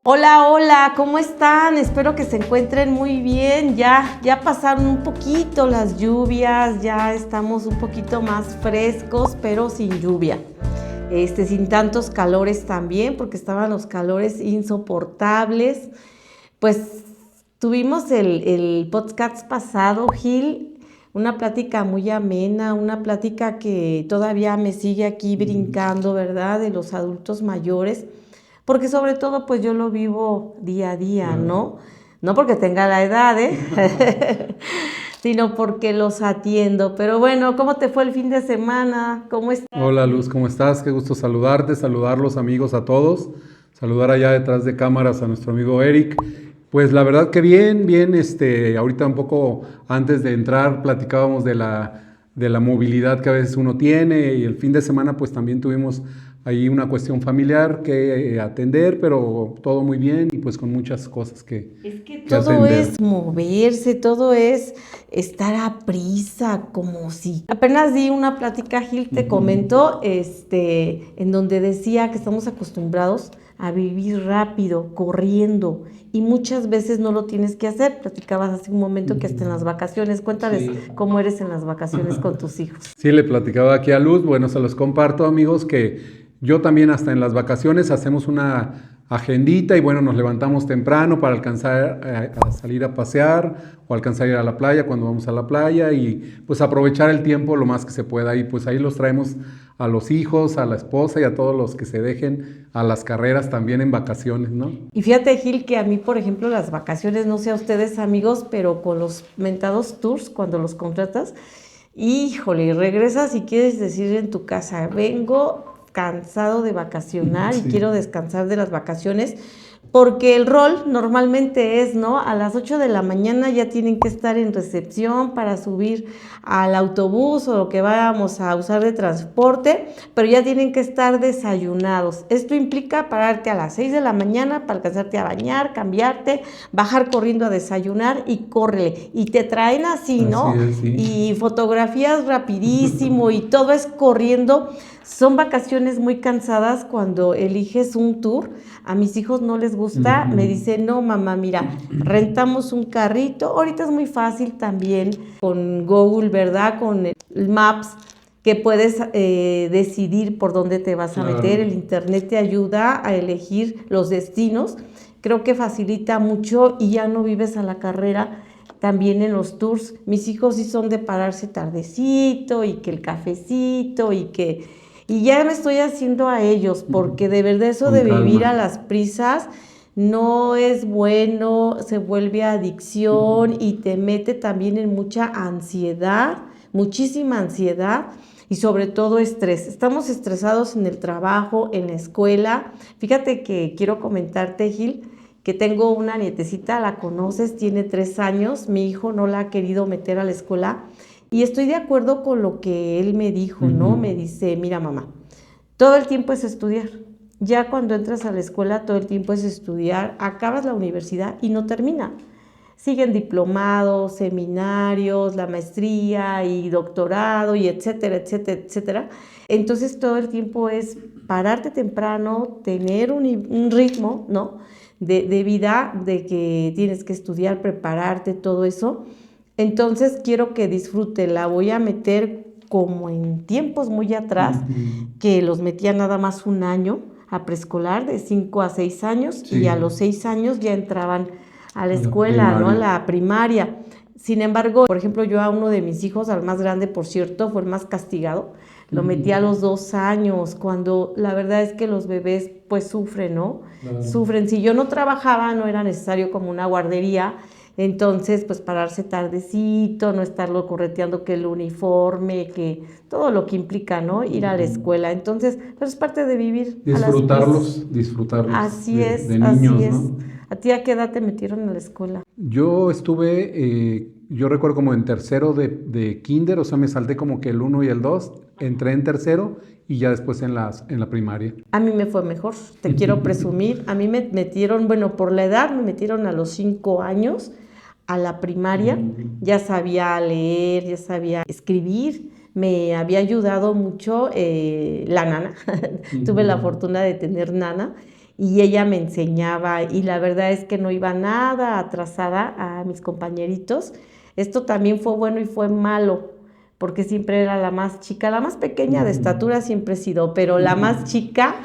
Hola, hola, ¿cómo están? Espero que se encuentren muy bien. Ya pasaron un poquito las lluvias, ya estamos un poquito más frescos, pero sin lluvia. Sin tantos calores también, porque estaban los calores insoportables. Pues tuvimos el podcast pasado, Gil, una plática muy amena, una plática que todavía me sigue aquí brincando, ¿verdad? De los adultos mayores. Porque sobre todo, pues yo lo vivo día a día, ¿no? No porque tenga la edad, sino porque los atiendo. Pero bueno, ¿cómo te fue el fin de semana? ¿Cómo estás? Hola Luz, ¿cómo estás? Qué gusto saludarte, saludarlos amigos a todos, saludar allá detrás de cámaras a nuestro amigo Eric. Pues la verdad que bien, bien, ahorita un poco antes de entrar platicábamos de la movilidad que a veces uno tiene y el fin de semana pues también tuvimos ahí una cuestión familiar que atender, pero todo muy bien y pues con muchas cosas Es que que todo atender. es moverse, todo es estar a prisa, como si... Apenas di una plática, Gil, te comento, en donde decía que estamos acostumbrados a vivir rápido, corriendo, y muchas veces no lo tienes que hacer. Platicabas hace un momento que hasta en las vacaciones, cuéntales cómo eres en las vacaciones con tus hijos. Sí, le platicaba aquí a Luz, bueno, se los comparto amigos que yo también hasta en las vacaciones hacemos una agendita y bueno, nos levantamos temprano para alcanzar a salir a pasear o alcanzar a ir a la playa cuando vamos a la playa y pues aprovechar el tiempo lo más que se pueda y pues ahí los traemos a los hijos, a la esposa y a todos los que se dejen a las carreras también en vacaciones, ¿no? Y fíjate, Gil, que a mí, por ejemplo, las vacaciones, no sé a ustedes amigos, pero con los mentados tours, cuando los contratas, híjole, regresas y quieres decir en tu casa, vengo cansado de vacacionar y quiero descansar de las vacaciones, porque el rol normalmente es, ¿no? A las 8 de la mañana ya tienen que estar en recepción para subir al autobús o lo que vamos a usar de transporte, pero ya tienen que estar desayunados. Esto implica pararte a las 6 de la mañana para alcanzarte a bañar, cambiarte, bajar corriendo a desayunar y córrele. Y te traen así, ¿no? Así es, sí. Y fotografías rapidísimo y todo es corriendo. Son vacaciones muy cansadas cuando eliges un tour. A mis hijos no les gusta, me dicen, no mamá, mira, rentamos un carrito. Ahorita es muy fácil también con Google, ¿verdad? Con el Maps, que puedes decidir por dónde te vas a meter. El internet te ayuda a elegir los destinos. Creo que facilita mucho y ya no vives a la carrera. También en los tours, mis hijos sí son de pararse tardecito y que el cafecito y que... Y ya me estoy haciendo a ellos, porque de verdad eso Con de vivir calma. a las prisas no es bueno, se vuelve adicción y te mete también en mucha ansiedad, muchísima ansiedad y sobre todo estrés. Estamos estresados en el trabajo, en la escuela. Fíjate que quiero comentarte, Gil, que tengo una nietecita, la conoces, tiene 3 años, mi hijo no la ha querido meter a la escuela y estoy de acuerdo con lo que él me dijo, ¿no? Me dice, mira mamá, todo el tiempo es estudiar. Ya cuando entras a la escuela todo el tiempo es estudiar, acabas la universidad y no termina. Siguen diplomados, seminarios, la maestría y doctorado y etcétera, etcétera, etcétera. Entonces todo el tiempo es pararte temprano, tener un ritmo, ¿no? De vida, de que tienes que estudiar, prepararte, todo eso. Entonces quiero que disfrute, la voy a meter como en tiempos muy atrás, que los metía nada más un año a preescolar, de 5 a 6 años, y a los 6 años ya entraban a la escuela, ¿no? A la primaria. Sin embargo, por ejemplo, yo a uno de mis hijos, al más grande, por cierto, fue el más castigado, lo metí a los 2 años, cuando la verdad es que los bebés pues sufren, ¿no? Sufren. Si yo no trabajaba, no era necesario como una guardería, entonces pues pararse tardecito, no estarlo correteando que el uniforme, que todo lo que implica, ¿no? Ir a la escuela. Entonces, pero es parte de vivir a las prisas. Disfrutarlos Así de es, así niños, es. ¿no? ¿A ti a qué edad te metieron a la escuela? Yo estuve, yo recuerdo como en tercero de kinder, o sea, me salté como que el uno y el 2, entré en tercero y ya después en la primaria. A mí me fue mejor, te quiero presumir. A mí me metieron, bueno, por la edad me metieron a los 5 años a la primaria. Ya sabía leer, ya sabía escribir. Me había ayudado mucho la nana. Tuve la fortuna de tener nana. y ella me enseñaba y la verdad es que no iba nada atrasada a mis compañeritos. Esto también fue bueno y fue malo, porque siempre era la más chica, la más pequeña de estatura siempre he sido, pero la más chica.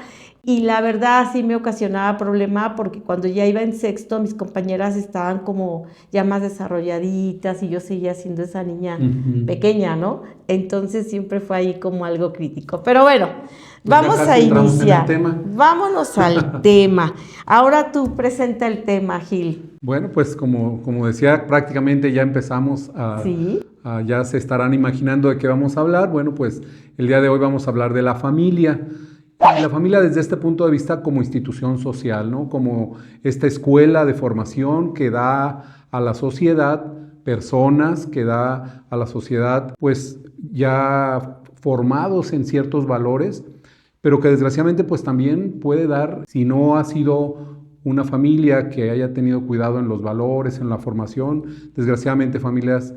Y la verdad sí me ocasionaba problema porque cuando ya iba en sexto mis compañeras estaban como ya más desarrolladitas y yo seguía siendo esa niña pequeña, ¿no? Entonces siempre fue ahí como algo crítico. Pero bueno, Pues vamos a entramos en el iniciar. tema. Vámonos al tema. Ahora tú presenta el tema, Gil. Bueno, pues como decía, prácticamente ya empezamos Sí. ya se estarán imaginando de qué vamos a hablar. Bueno, pues el día de hoy vamos a hablar de la familia. Y la familia desde este punto de vista como institución social, ¿no? Como esta escuela de formación que da a la sociedad personas, que da a la sociedad pues ya formados en ciertos valores, pero que desgraciadamente pues también puede dar, si no ha sido una familia que haya tenido cuidado en los valores, en la formación, desgraciadamente familias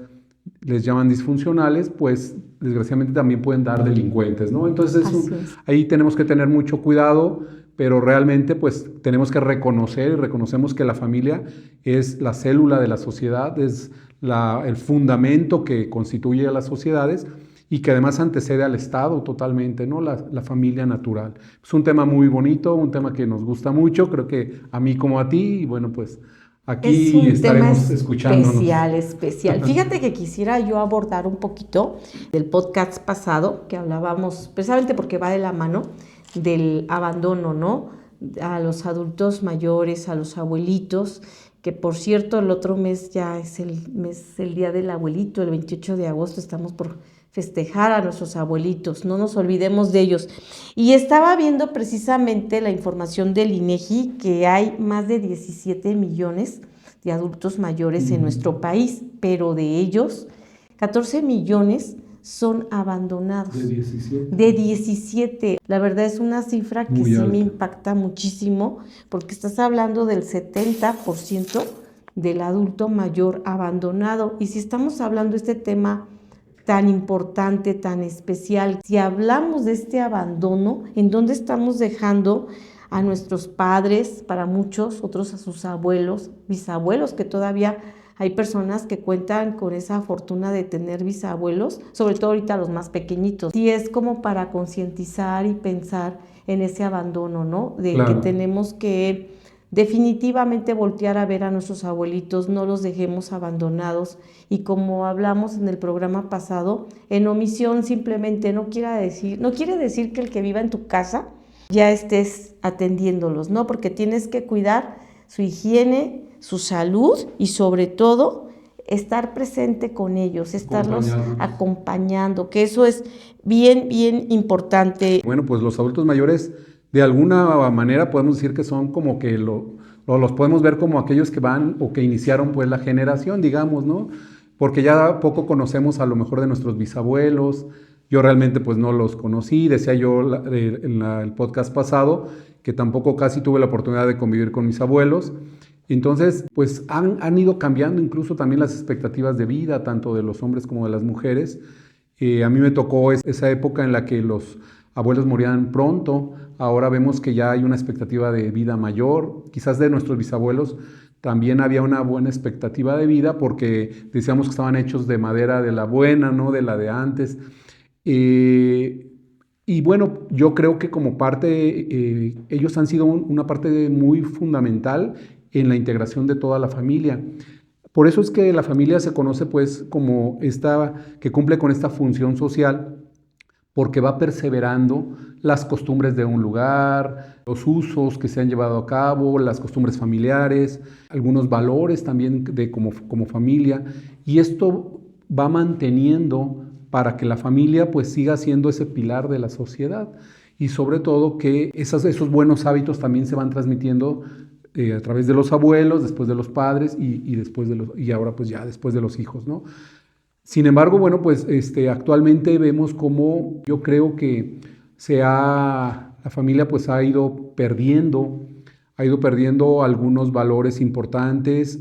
les llaman disfuncionales, pues desgraciadamente también pueden dar delincuentes, ¿no? Entonces ahí tenemos que tener mucho cuidado, pero realmente pues tenemos que reconocer y reconocemos que la familia es la célula de la sociedad, es el fundamento que constituye a las sociedades y que además antecede al Estado totalmente, ¿no? La familia natural. Es un tema muy bonito, un tema que nos gusta mucho, creo que a mí como a ti, y bueno, pues aquí estaremos escuchándonos. Especial. Fíjate que quisiera yo abordar un poquito del podcast pasado, que hablábamos, precisamente porque va de la mano, del abandono, ¿no? A los adultos mayores, a los abuelitos, que por cierto el otro mes ya es el Día del Abuelito, el 28 de agosto estamos por festejar a nuestros abuelitos, no nos olvidemos de ellos. Y estaba viendo precisamente la información del INEGI que hay más de 17 millones de adultos mayores en nuestro país, pero de ellos 14 millones son abandonados. De 17. De 17. La verdad es una cifra que Muy sí alta. me impacta muchísimo porque estás hablando del 70% del adulto mayor abandonado. Y si estamos hablando de este tema tan importante, tan especial, si hablamos de este abandono, ¿en dónde estamos dejando a nuestros padres, para muchos, otros a sus abuelos, bisabuelos, que todavía hay personas que cuentan con esa fortuna de tener bisabuelos, sobre todo ahorita los más pequeñitos? Sí, es como para concientizar y pensar en ese abandono, ¿no? De Claro. que tenemos que definitivamente voltear a ver a nuestros abuelitos, no los dejemos abandonados. Y como hablamos en el programa pasado, en omisión simplemente no quiere decir que el que viva en tu casa ya estés atendiéndolos, ¿no? Porque tienes que cuidar su higiene, su salud y sobre todo estar presente con ellos, estarlos acompañando, que eso es bien, bien importante. Bueno, pues los adultos mayores de alguna manera podemos decir que son como que los podemos ver como aquellos que van o que iniciaron pues la generación, digamos, ¿no? Porque ya poco conocemos a lo mejor de nuestros bisabuelos. Yo realmente pues no los conocí, decía yo en el podcast pasado que tampoco casi tuve la oportunidad de convivir con mis abuelos. Entonces pues han ido cambiando incluso también las expectativas de vida, tanto de los hombres como de las mujeres. A mí me tocó esa época en la que los abuelos morían pronto. Ahora vemos que ya hay una expectativa de vida mayor. Quizás de nuestros bisabuelos también había una buena expectativa de vida porque decíamos que estaban hechos de madera de la buena, no de la de antes. Y bueno, yo creo que como parte, ellos han sido una parte muy fundamental en la integración de toda la familia. Por eso es que la familia se conoce pues como esta que cumple con esta función social, porque va perseverando las costumbres de un lugar, los usos que se han llevado a cabo, las costumbres familiares, algunos valores también de como familia, y esto va manteniendo para que la familia pues siga siendo ese pilar de la sociedad y sobre todo que esos buenos hábitos también se van transmitiendo a través de los abuelos, después de los padres y ahora pues ya después de los hijos, ¿no? Sin embargo, bueno, pues actualmente vemos cómo yo creo que la familia pues ha ido perdiendo algunos valores importantes.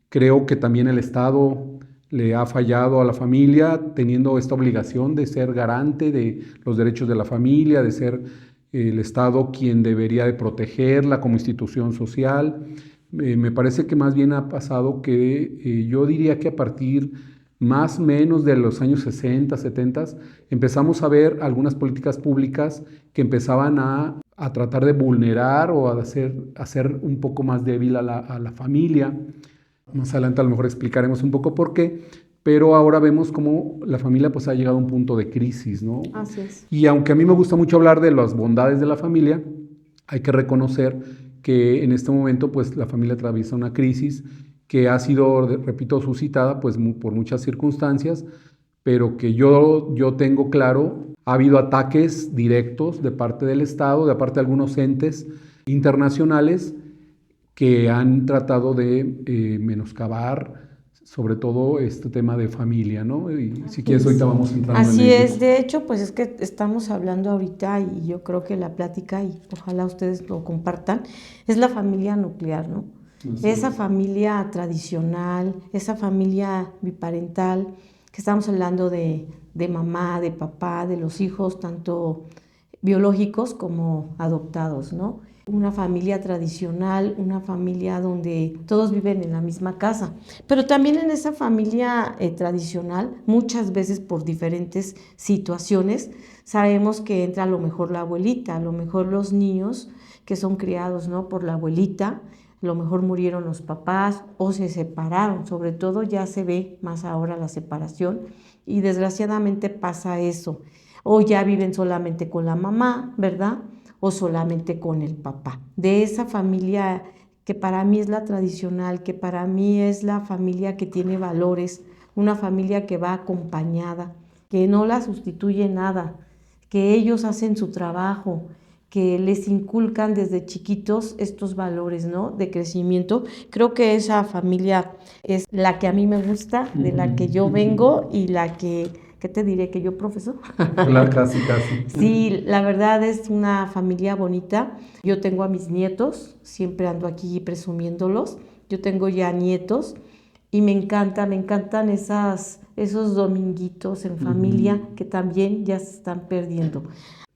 Creo que también el Estado le ha fallado a la familia teniendo esta obligación de ser garante de los derechos de la familia, de ser el Estado quien debería de protegerla como institución social. Me parece que más bien ha pasado que yo diría que a partir más o menos de los años 60, 70, empezamos a ver algunas políticas públicas que empezaban a tratar de vulnerar o a hacer un poco más débil a la familia. Más adelante a lo mejor explicaremos un poco por qué, pero ahora vemos cómo la familia pues ha llegado a un punto de crisis, ¿no? Así es. Y aunque a mí me gusta mucho hablar de las bondades de la familia, hay que reconocer que en este momento pues la familia atraviesa una crisis que ha sido, repito, suscitada pues por muchas circunstancias, pero que yo tengo claro, ha habido ataques directos de parte del Estado, de parte de algunos entes internacionales que han tratado de menoscabar sobre todo este tema de familia, ¿no? Y si quieres ahorita vamos entrando en ello. Así es, de hecho, pues es que estamos hablando ahorita y yo creo que la plática, y ojalá ustedes lo compartan, es la familia nuclear, ¿no? Esa familia tradicional, esa familia biparental, que estamos hablando de mamá, de papá, de los hijos, tanto biológicos como adoptados, ¿no? Una familia tradicional, una familia donde todos viven en la misma casa. Pero también en esa familia tradicional, muchas veces por diferentes situaciones, sabemos que entra a lo mejor la abuelita, a lo mejor los niños que son criados, ¿no?, por la abuelita, a lo mejor murieron los papás o se separaron. Sobre todo ya se ve más ahora la separación y desgraciadamente pasa eso. O ya viven solamente con la mamá, ¿verdad?, o solamente con el papá. De esa familia que para mí es la tradicional, que para mí es la familia que tiene valores, una familia que va acompañada, que no la sustituye nada, que ellos hacen su trabajo, que les inculcan desde chiquitos estos valores, ¿no?, de crecimiento. Creo que esa familia es la que a mí me gusta, de la que yo vengo y la que... ¿Qué te diré? ¿Que yo profeso? Claro, casi. Sí, la verdad es una familia bonita. Yo tengo a mis nietos, siempre ando aquí presumiéndolos. Yo tengo ya nietos y me encantan esos dominguitos en familia que también ya se están perdiendo.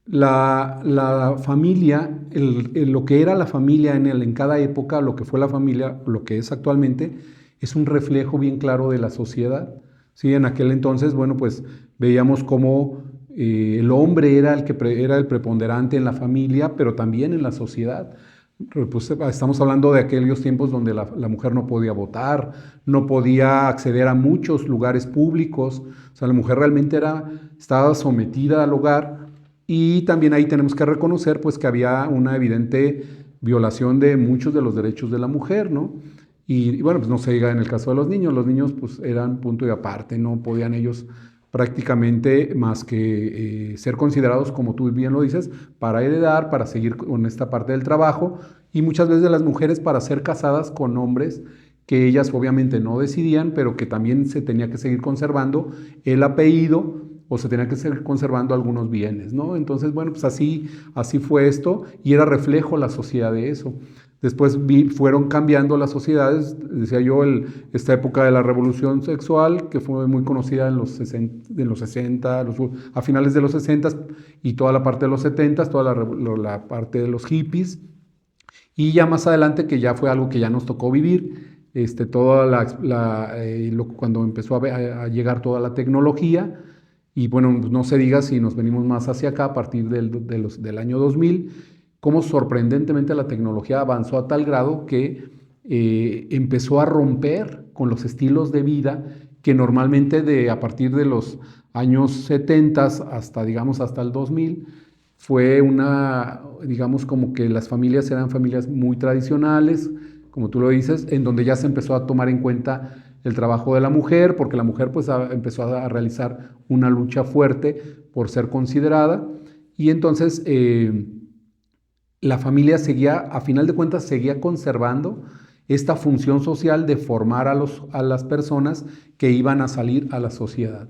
La familia, lo que era la familia en cada época, lo que fue la familia, lo que es actualmente, es un reflejo bien claro de la sociedad. Sí, en aquel entonces, bueno, pues veíamos cómo el hombre era el preponderante en la familia, pero también en la sociedad. Pues estamos hablando de aquellos tiempos donde la mujer no podía votar, no podía acceder a muchos lugares públicos. O sea, la mujer realmente estaba sometida al hogar, y también ahí tenemos que reconocer pues que había una evidente violación de muchos de los derechos de la mujer, ¿no? Y bueno, pues no se diga en el caso de los niños pues eran punto y aparte, no podían ellos prácticamente más que ser considerados, como tú bien lo dices, para heredar, para seguir con esta parte del trabajo, y muchas veces las mujeres para ser casadas con hombres que ellas obviamente no decidían, pero que también se tenía que seguir conservando el apellido o se tenía que seguir conservando algunos bienes, ¿no? Entonces, bueno, pues así fue esto, y era reflejo la sociedad de eso. Después fueron cambiando las sociedades, decía yo, esta época de la revolución sexual, que fue muy conocida en los 60, a finales de los 60 y toda la parte de los 70, toda la parte de los hippies, y ya más adelante, que ya fue algo que ya nos tocó vivir, cuando empezó a llegar toda la tecnología, y bueno, no se diga si nos venimos más hacia acá a partir del año 2000, cómo sorprendentemente la tecnología avanzó a tal grado que empezó a romper con los estilos de vida que normalmente a partir de los años 70 hasta el 2000 fue digamos como que las familias eran familias muy tradicionales, como tú lo dices, en donde ya se empezó a tomar en cuenta el trabajo de la mujer, porque la mujer pues empezó a realizar una lucha fuerte por ser considerada, y entonces la familia a final de cuentas, seguía conservando esta función social de formar a las personas que iban a salir a la sociedad.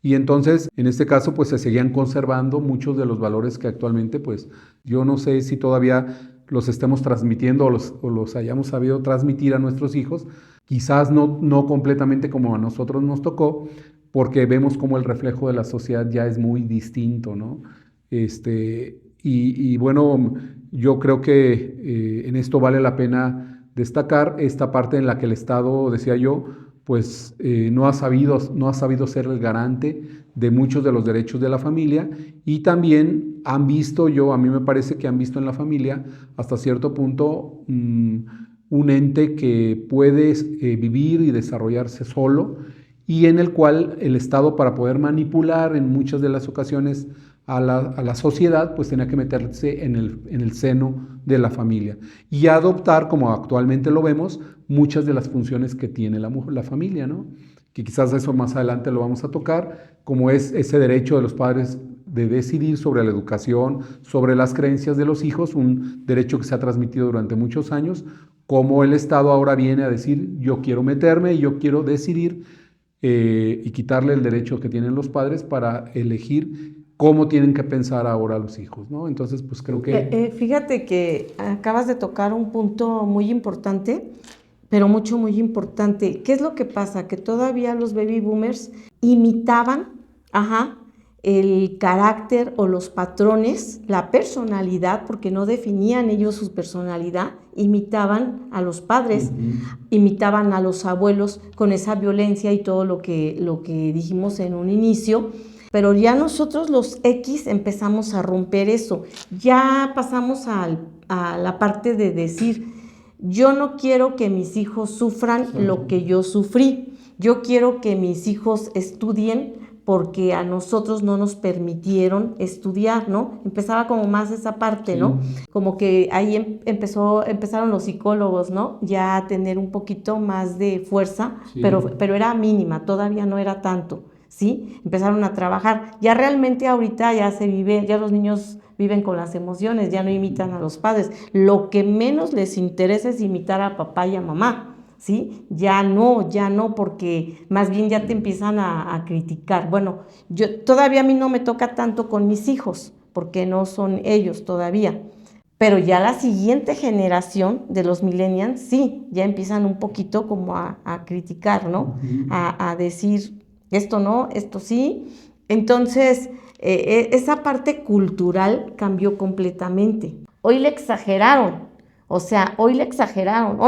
Y entonces, en este caso, pues se seguían conservando muchos de los valores que actualmente, pues yo no sé si todavía los estemos transmitiendo o los hayamos sabido transmitir a nuestros hijos, quizás no completamente como a nosotros nos tocó, porque vemos como el reflejo de la sociedad ya es muy distinto, ¿no? Y bueno, yo creo que en esto vale la pena destacar esta parte en la que el Estado, decía yo, pues no ha sabido ser el garante de muchos de los derechos de la familia, y también a mí me parece que han visto en la familia hasta cierto punto un ente que puede vivir y desarrollarse solo, y en el cual el Estado, para poder manipular en muchas de las ocasiones a la sociedad, pues tenía que meterse en el seno de la familia y adoptar, como actualmente lo vemos, muchas de las funciones que tiene la familia, ¿no? Que quizás eso más adelante lo vamos a tocar, como es ese derecho de los padres de decidir sobre la educación, sobre las creencias de los hijos, un derecho que se ha transmitido durante muchos años, como el Estado ahora viene a decir: yo quiero meterme y yo quiero decidir, y quitarle el derecho que tienen los padres para elegir cómo tienen que pensar ahora los hijos, ¿no? Entonces, pues creo que... Fíjate que acabas de tocar un punto muy importante, pero muy importante. ¿Qué es lo que pasa? Que todavía los baby boomers imitaban, el carácter o los patrones, la personalidad, porque no definían ellos su personalidad, imitaban a los padres, imitaban a los abuelos con esa violencia y todo lo que dijimos en un inicio. Pero ya nosotros los X empezamos a romper eso. Ya pasamos a la parte de decir: yo no quiero que mis hijos sufran lo que yo sufrí. Yo quiero que mis hijos estudien porque a nosotros no nos permitieron estudiar, ¿no? Empezaba como más esa parte, ¿no? Como que ahí empezaron los psicólogos, ¿no? Ya a tener un poquito más de fuerza, pero era mínima, todavía no era tanto, ¿sí? Empezaron a trabajar. Ya realmente ahorita ya los niños viven con las emociones, ya no imitan a los padres. Lo que menos les interesa es imitar a papá y a mamá, ¿sí? Ya no, porque más bien ya te empiezan a criticar. Bueno, todavía a mí no me toca tanto con mis hijos, porque no son ellos todavía. Pero ya la siguiente generación de los millennials, sí, ya empiezan un poquito como a criticar, ¿no? A decir: esto no, esto sí. Entonces, esa parte cultural cambió completamente. Hoy le exageraron. O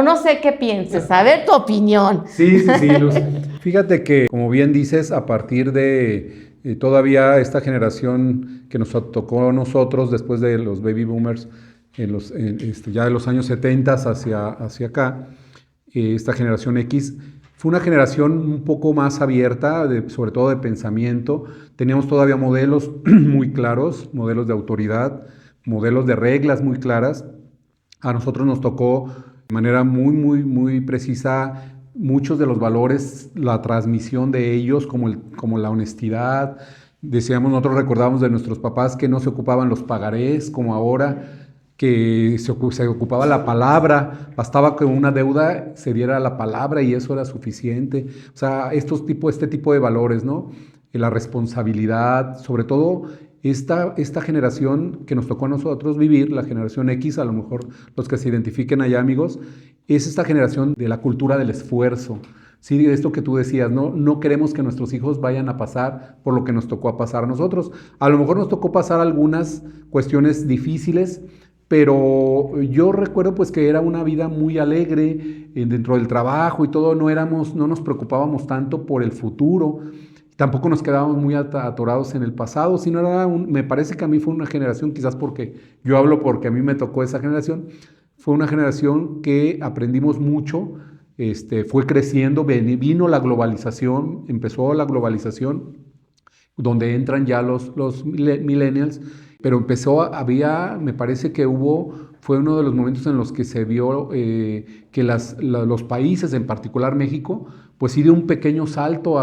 no sé qué pienses, a ver tu opinión. Sí, Luz. Fíjate que, como bien dices, a partir de todavía esta generación que nos tocó a nosotros después de los baby boomers, ya de los años 70 hacia acá, esta generación X, fue una generación un poco más abierta, sobre todo de pensamiento. Teníamos todavía modelos muy claros, modelos de autoridad, modelos de reglas muy claras. A nosotros nos tocó de manera muy precisa muchos de los valores, la transmisión de ellos, como la honestidad. Nosotros recordábamos de nuestros papás que no se ocupaban los pagarés como ahora, que se ocupaba la palabra, bastaba que una deuda se diera la palabra y eso era suficiente. O sea, este tipo de valores, ¿no? La responsabilidad, sobre todo esta generación que nos tocó a nosotros vivir, la generación X, a lo mejor los que se identifiquen allá, amigos, es esta generación de la cultura del esfuerzo. Sí, de esto que tú decías, no queremos que nuestros hijos vayan a pasar por lo que nos tocó a pasar a nosotros. A lo mejor nos tocó pasar algunas cuestiones difíciles, pero yo recuerdo pues que era una vida muy alegre dentro del trabajo y todo, no nos preocupábamos tanto por el futuro. Tampoco nos quedábamos muy atorados en el pasado, sino me parece que a mí fue una generación, quizás porque yo hablo porque a mí me tocó esa generación, fue una generación que aprendimos mucho, fue creciendo, vino la globalización, empezó la globalización, donde entran ya los millennials, pero me parece que fue uno de los momentos en los que se vio que los países, en particular México, pues sí dio un pequeño salto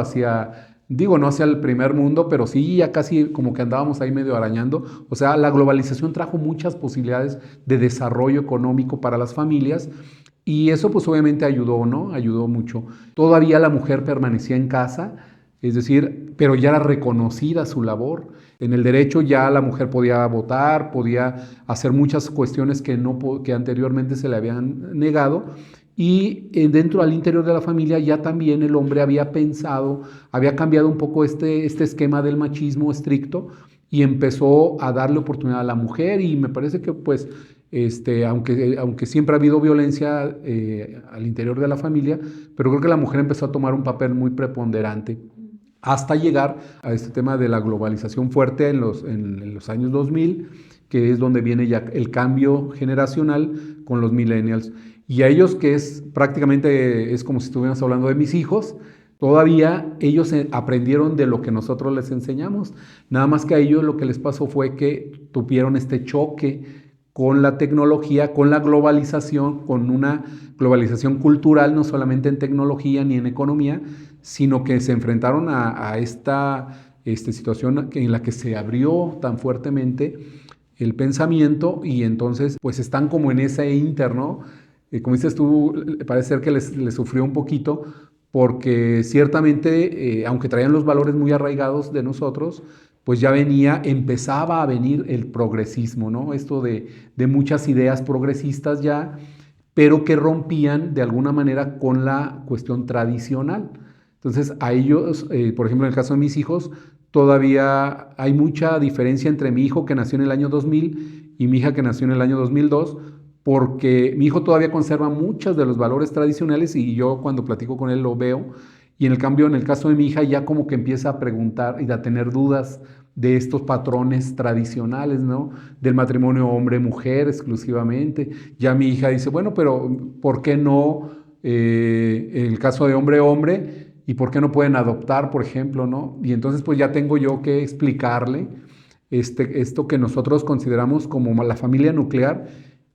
no hacia el primer mundo, pero sí ya casi como que andábamos ahí medio arañando. O sea, la globalización trajo muchas posibilidades de desarrollo económico para las familias y eso pues obviamente ayudó, ¿no? Ayudó mucho. Todavía la mujer permanecía en casa, es decir, pero ya era reconocida su labor. En el derecho ya la mujer podía votar, podía hacer muchas cuestiones que anteriormente se le habían negado. y dentro al interior de la familia ya también el hombre había pensado, había cambiado un poco este esquema del machismo estricto y empezó a darle oportunidad a la mujer y me parece que pues aunque siempre ha habido violencia al interior de la familia, pero creo que la mujer empezó a tomar un papel muy preponderante hasta llegar a este tema de la globalización fuerte en los años 2000, que es donde viene ya el cambio generacional con los millennials. Y a ellos, que es prácticamente, es como si estuviéramos hablando de mis hijos, todavía ellos aprendieron de lo que nosotros les enseñamos. Nada más que a ellos lo que les pasó fue que tuvieron este choque con la tecnología, con la globalización, con una globalización cultural, no solamente en tecnología ni en economía, sino que se enfrentaron a esta situación en la que se abrió tan fuertemente el pensamiento y entonces pues están como en ese interno. Como dices tú, parece ser que les sufrió un poquito porque ciertamente, aunque traían los valores muy arraigados de nosotros, pues ya empezaba a venir el progresismo, ¿no? Esto de muchas ideas progresistas ya, pero que rompían de alguna manera con la cuestión tradicional. Entonces, a ellos, por ejemplo, en el caso de mis hijos, todavía hay mucha diferencia entre mi hijo que nació en el año 2000 y mi hija que nació en el año 2002, porque mi hijo todavía conserva muchos de los valores tradicionales y yo cuando platico con él lo veo. Y en el caso de mi hija ya como que empieza a preguntar y a tener dudas de estos patrones tradicionales, ¿no? Del matrimonio hombre-mujer exclusivamente. Ya mi hija dice, bueno, pero ¿por qué no el caso de hombre-hombre? ¿Y por qué no pueden adoptar, por ejemplo, ¿no? Y entonces pues ya tengo yo que explicarle esto que nosotros consideramos como la familia nuclear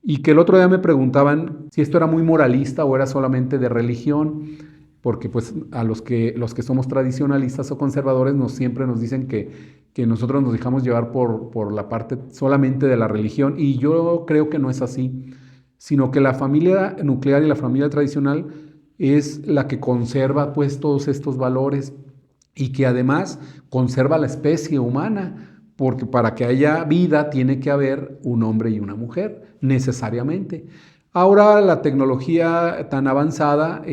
y que el otro día me preguntaban si esto era muy moralista o era solamente de religión, porque pues a los que somos tradicionalistas o conservadores siempre nos dicen que nosotros nos dejamos llevar por la parte solamente de la religión y yo creo que no es así, sino que la familia nuclear y la familia tradicional es la que conserva pues todos estos valores y que además conserva la especie humana, porque para que haya vida tiene que haber un hombre y una mujer, necesariamente. Ahora la tecnología tan avanzada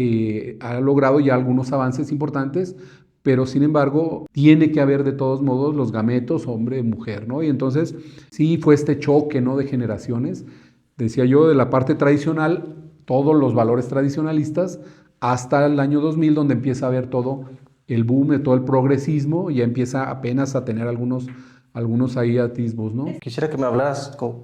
ha logrado ya algunos avances importantes, pero sin embargo tiene que haber de todos modos los gametos hombre-mujer, ¿no? Y entonces sí fue este choque, ¿no? De generaciones, decía yo, de la parte tradicional, todos los valores tradicionalistas, hasta el año 2000 donde empieza a haber todo el boom de todo el progresismo y ya empieza apenas a tener algunos ahí atisbos, ¿no? Quisiera que me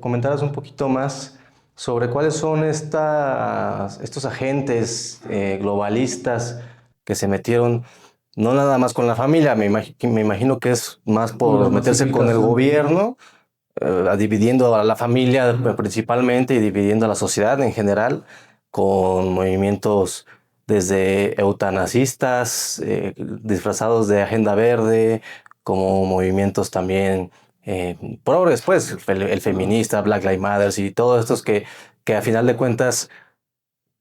comentaras un poquito más sobre cuáles son estos agentes globalistas que se metieron, no nada más con la familia, me imagino que es más por meterse con el gobierno, dividiendo a la familia principalmente y dividiendo a la sociedad en general, con movimientos desde eutanasistas, disfrazados de agenda verde, como movimientos también progres, pues, el feminista, Black Lives Matter y todos estos que a final de cuentas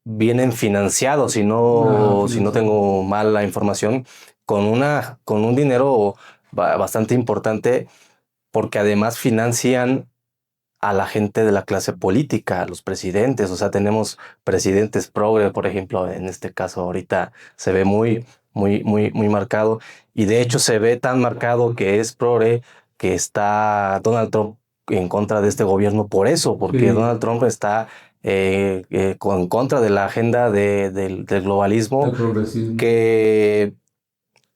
vienen financiados, si no tengo mal la información, con un dinero bastante importante, porque además financian a la gente de la clase política, a los presidentes. O sea, tenemos presidentes progre, por ejemplo, en este caso ahorita se ve muy marcado, y de hecho se ve tan marcado que es progre que está Donald Trump en contra de este gobierno por eso, porque sí. Donald Trump está en contra de la agenda del globalismo, que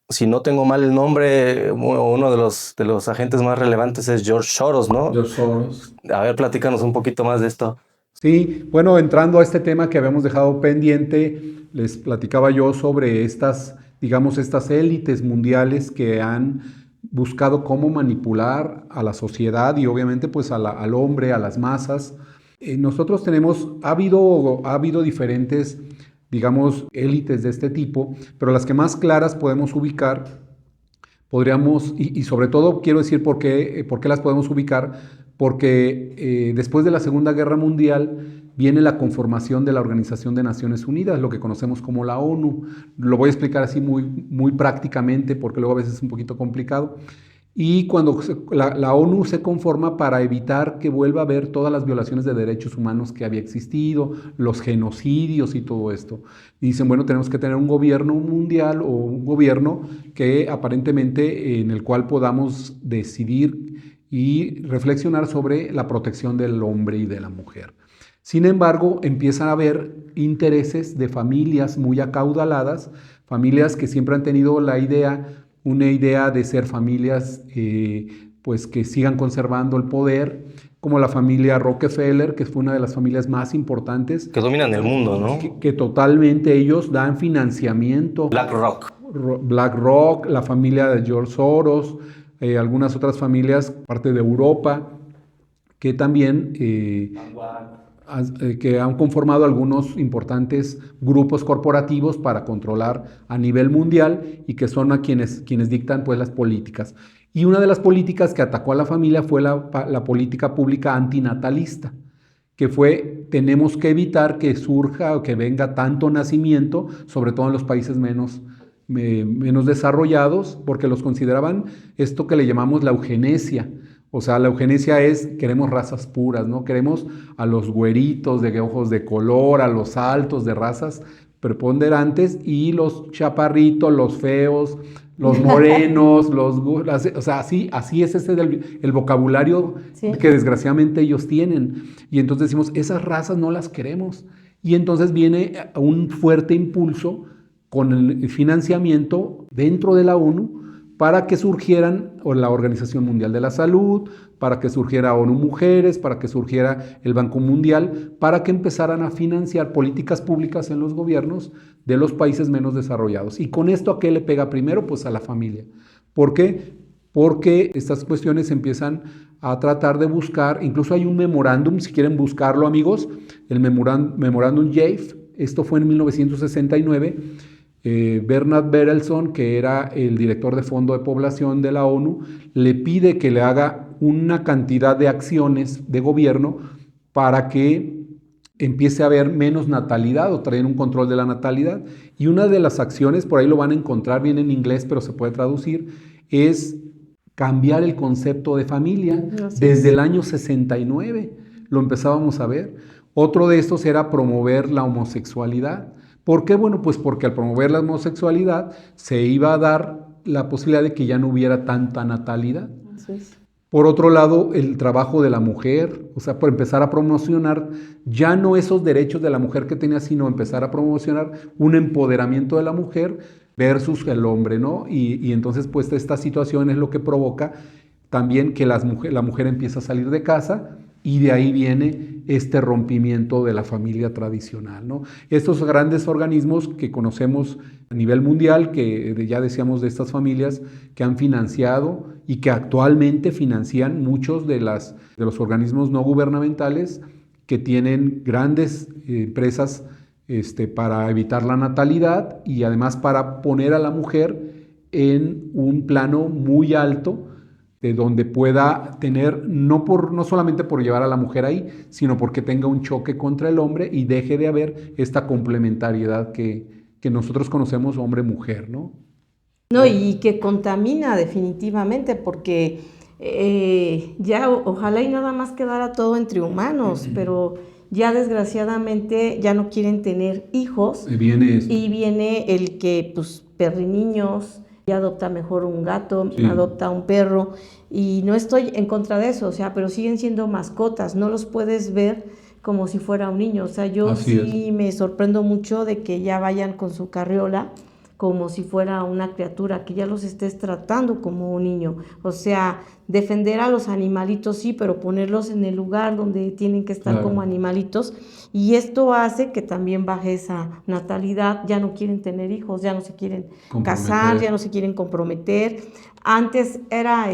si no tengo mal el nombre, uno de los agentes más relevantes es George Soros, ¿no? George Soros. A ver, platícanos un poquito más de esto. Sí, bueno, entrando a este tema que habíamos dejado pendiente, les platicaba yo sobre estas élites mundiales que han buscado cómo manipular a la sociedad y obviamente pues al hombre, a las masas. Nosotros ha habido diferentes, digamos, élites de este tipo, pero las que más claras podemos ubicar, y sobre todo quiero decir por qué las podemos ubicar, porque después de la Segunda Guerra Mundial viene la conformación de la Organización de Naciones Unidas, lo que conocemos como la ONU. Lo voy a explicar así muy prácticamente, porque luego a veces es un poquito complicado. Y cuando la ONU se conforma para evitar que vuelva a haber todas las violaciones de derechos humanos que había existido, los genocidios y todo esto. Y dicen, bueno, tenemos que tener un gobierno mundial o un gobierno que aparentemente en el cual podamos decidir y reflexionar sobre la protección del hombre y de la mujer. Sin embargo, empiezan a haber intereses de familias muy acaudaladas, familias que siempre han tenido una idea de ser familias pues que sigan conservando el poder, como la familia Rockefeller, que fue una de las familias más importantes. Que dominan el mundo, ¿no? Que totalmente ellos dan financiamiento. BlackRock, la familia de George Soros, algunas otras familias, parte de Europa, que también que han conformado algunos importantes grupos corporativos para controlar a nivel mundial y que son a quienes dictan pues las políticas. Y una de las políticas que atacó a la familia fue la política pública antinatalista, que fue, tenemos que evitar que surja o que venga tanto nacimiento, sobre todo en los países menos desarrollados, porque los consideraban esto que le llamamos la eugenesia. O sea, la eugenesia es, queremos razas puras, ¿no? Queremos a los güeritos de ojos de color, a los altos de razas preponderantes y los chaparritos, los feos, los morenos, o sea, así es el vocabulario que desgraciadamente ellos tienen. Y entonces decimos, esas razas no las queremos. Y entonces viene un fuerte impulso con el financiamiento dentro de la ONU para que surgieran la Organización Mundial de la Salud, para que surgiera ONU Mujeres, para que surgiera el Banco Mundial, para que empezaran a financiar políticas públicas en los gobiernos de los países menos desarrollados. ¿Y con esto a qué le pega primero? Pues a la familia. ¿Por qué? Porque estas cuestiones empiezan a tratar de buscar, incluso hay un memorándum, si quieren buscarlo amigos, el memorándum JAFE, esto fue en 1969, Bernard Berelson, que era el director de Fondo de Población de la ONU, le pide que le haga una cantidad de acciones de gobierno para que empiece a haber menos natalidad o traer un control de la natalidad. Y una de las acciones, por ahí lo van a encontrar bien en inglés, pero se puede traducir, es cambiar el concepto de familia. Desde el año 69 lo empezábamos a ver. Otro de estos era promover la homosexualidad. ¿Por qué? Bueno, pues porque al promover la homosexualidad se iba a dar la posibilidad de que ya no hubiera tanta natalidad. Así es. Por otro lado, el trabajo de la mujer, o sea, por empezar a promocionar ya no esos derechos de la mujer que tenía, sino empezar a promocionar un empoderamiento de la mujer versus el hombre, ¿no? Y entonces, pues, esta situación es lo que provoca también que la mujer empieza a salir de casa y de ahí viene este rompimiento de la familia tradicional, ¿no? Estos grandes organismos que conocemos a nivel mundial, que ya decíamos de estas familias que han financiado y que actualmente financian muchos de los organismos no gubernamentales que tienen grandes empresas para evitar la natalidad y además para poner a la mujer en un plano muy alto de donde pueda tener, no solamente por llevar a la mujer ahí, sino porque tenga un choque contra el hombre y deje de haber esta complementariedad que nosotros conocemos hombre-mujer, ¿no? No, y que contamina definitivamente, porque ya ojalá y nada más quedara todo entre humanos, pero ya desgraciadamente ya no quieren tener hijos. Y viene el que, pues, perriniños, y adopta mejor un gato, adopta un perro, y no estoy en contra de eso, o sea, pero siguen siendo mascotas, no los puedes ver como si fuera un niño, o sea, yo me sorprendo mucho de que ya vayan con su carriola como si fuera una criatura, que ya los estés tratando como un niño, o sea, defender a los animalitos sí, pero ponerlos en el lugar donde tienen que estar como animalitos, y esto hace que también baje esa natalidad, ya no quieren tener hijos, ya no se quieren casar, ya no se quieren comprometer. Antes era,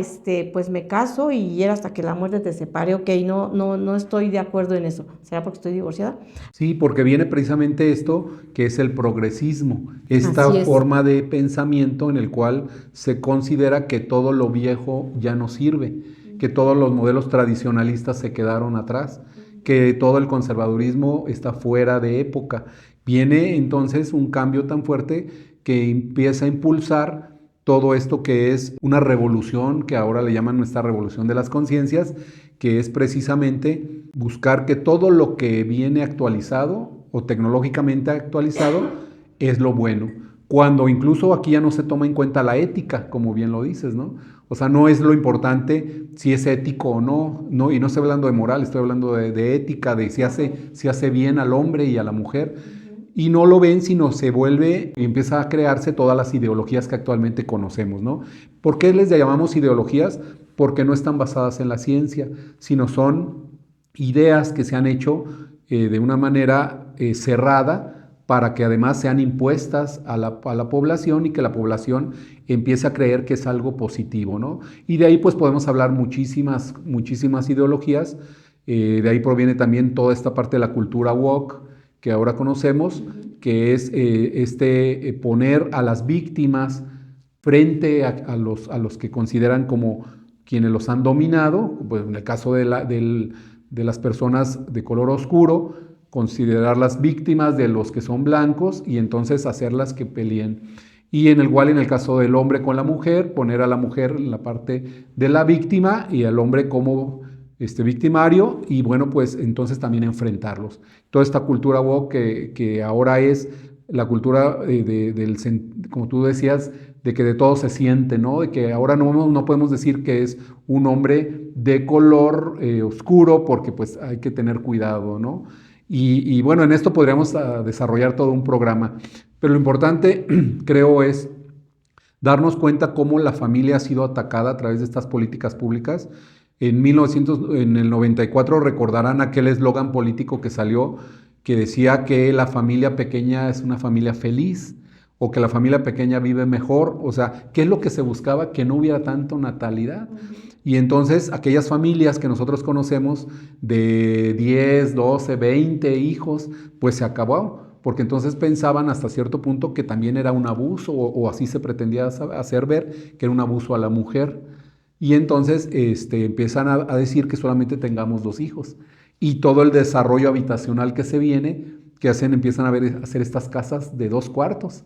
pues me caso y era hasta que la muerte te separe, ok, no estoy de acuerdo en eso. ¿Será porque estoy divorciada? Sí, porque viene precisamente esto que es el progresismo, esta forma de pensamiento en el cual se considera que todo lo viejo ya no sirve, que todos los modelos tradicionalistas se quedaron atrás, que todo el conservadurismo está fuera de época. Viene entonces un cambio tan fuerte que empieza a impulsar todo esto que es una revolución, que ahora le llaman nuestra revolución de las conciencias, que es precisamente buscar que todo lo que viene actualizado o tecnológicamente actualizado es lo bueno, cuando incluso aquí ya no se toma en cuenta la ética, como bien lo dices, ¿no? O sea, no es lo importante si es ético o no, y no estoy hablando de moral, estoy hablando de ética, de si hace bien al hombre y a la mujer, y no lo ven, sino se vuelve y empieza a crearse todas las ideologías que actualmente conocemos, ¿no? ¿Por qué les llamamos ideologías? Porque no están basadas en la ciencia, sino son ideas que se han hecho de una manera cerrada, para que además sean impuestas a la población y que la población empiece a creer que es algo positivo, ¿no? Y de ahí pues podemos hablar muchísimas ideologías. De ahí proviene también toda esta parte de la cultura woke que ahora conocemos, que es poner a las víctimas frente a los que consideran como quienes los han dominado, pues en el caso de las personas de color oscuro, considerarlas víctimas de los que son blancos y entonces hacerlas que peleen. Y en el caso del hombre con la mujer, poner a la mujer en la parte de la víctima y al hombre como victimario, y bueno, pues entonces también enfrentarlos. Toda esta cultura woke que ahora es la cultura como tú decías, de que de todo se siente, ¿no? De que ahora no podemos decir que es un hombre de color oscuro porque pues hay que tener cuidado, ¿no? Y bueno, en esto podríamos desarrollar todo un programa, pero lo importante creo es darnos cuenta cómo la familia ha sido atacada a través de estas políticas públicas. En el 94 recordarán aquel eslogan político que salió que decía que la familia pequeña es una familia feliz o que la familia pequeña vive mejor. O sea, ¿qué es lo que se buscaba? Que no hubiera tanto natalidad. Y entonces aquellas familias que nosotros conocemos de 10, 12, 20 hijos, pues se acabó, porque entonces pensaban hasta cierto punto que también era un abuso, o así se pretendía hacer ver que era un abuso a la mujer. Y entonces empiezan a decir que solamente tengamos 2 hijos. Y todo el desarrollo habitacional que se viene, que empiezan a hacer estas casas de 2 cuartos,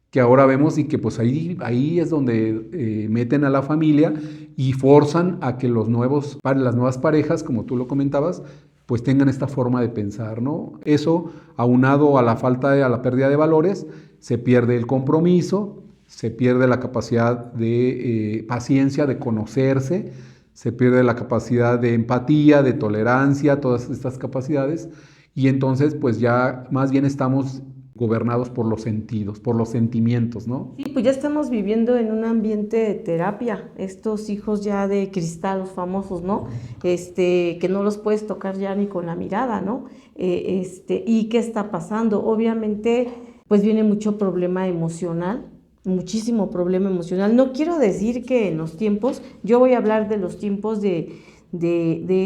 que ahora vemos y que pues ahí es donde meten a la familia y forzan a que las nuevas parejas, como tú lo comentabas, pues tengan esta forma de pensar, ¿no? Eso, aunado a la pérdida de valores, se pierde el compromiso, se pierde la capacidad de paciencia, de conocerse, se pierde la capacidad de empatía, de tolerancia, todas estas capacidades, y entonces pues ya más bien estamos gobernados por los sentidos, por los sentimientos, ¿no? Sí, pues ya estamos viviendo en un ambiente de terapia, estos hijos ya de cristal, los famosos, ¿no? Que no los puedes tocar ya ni con la mirada, ¿no? ¿Y qué está pasando? Obviamente, pues viene mucho problema emocional, muchísimo problema emocional. No quiero decir que en los tiempos, yo voy a hablar de los tiempos de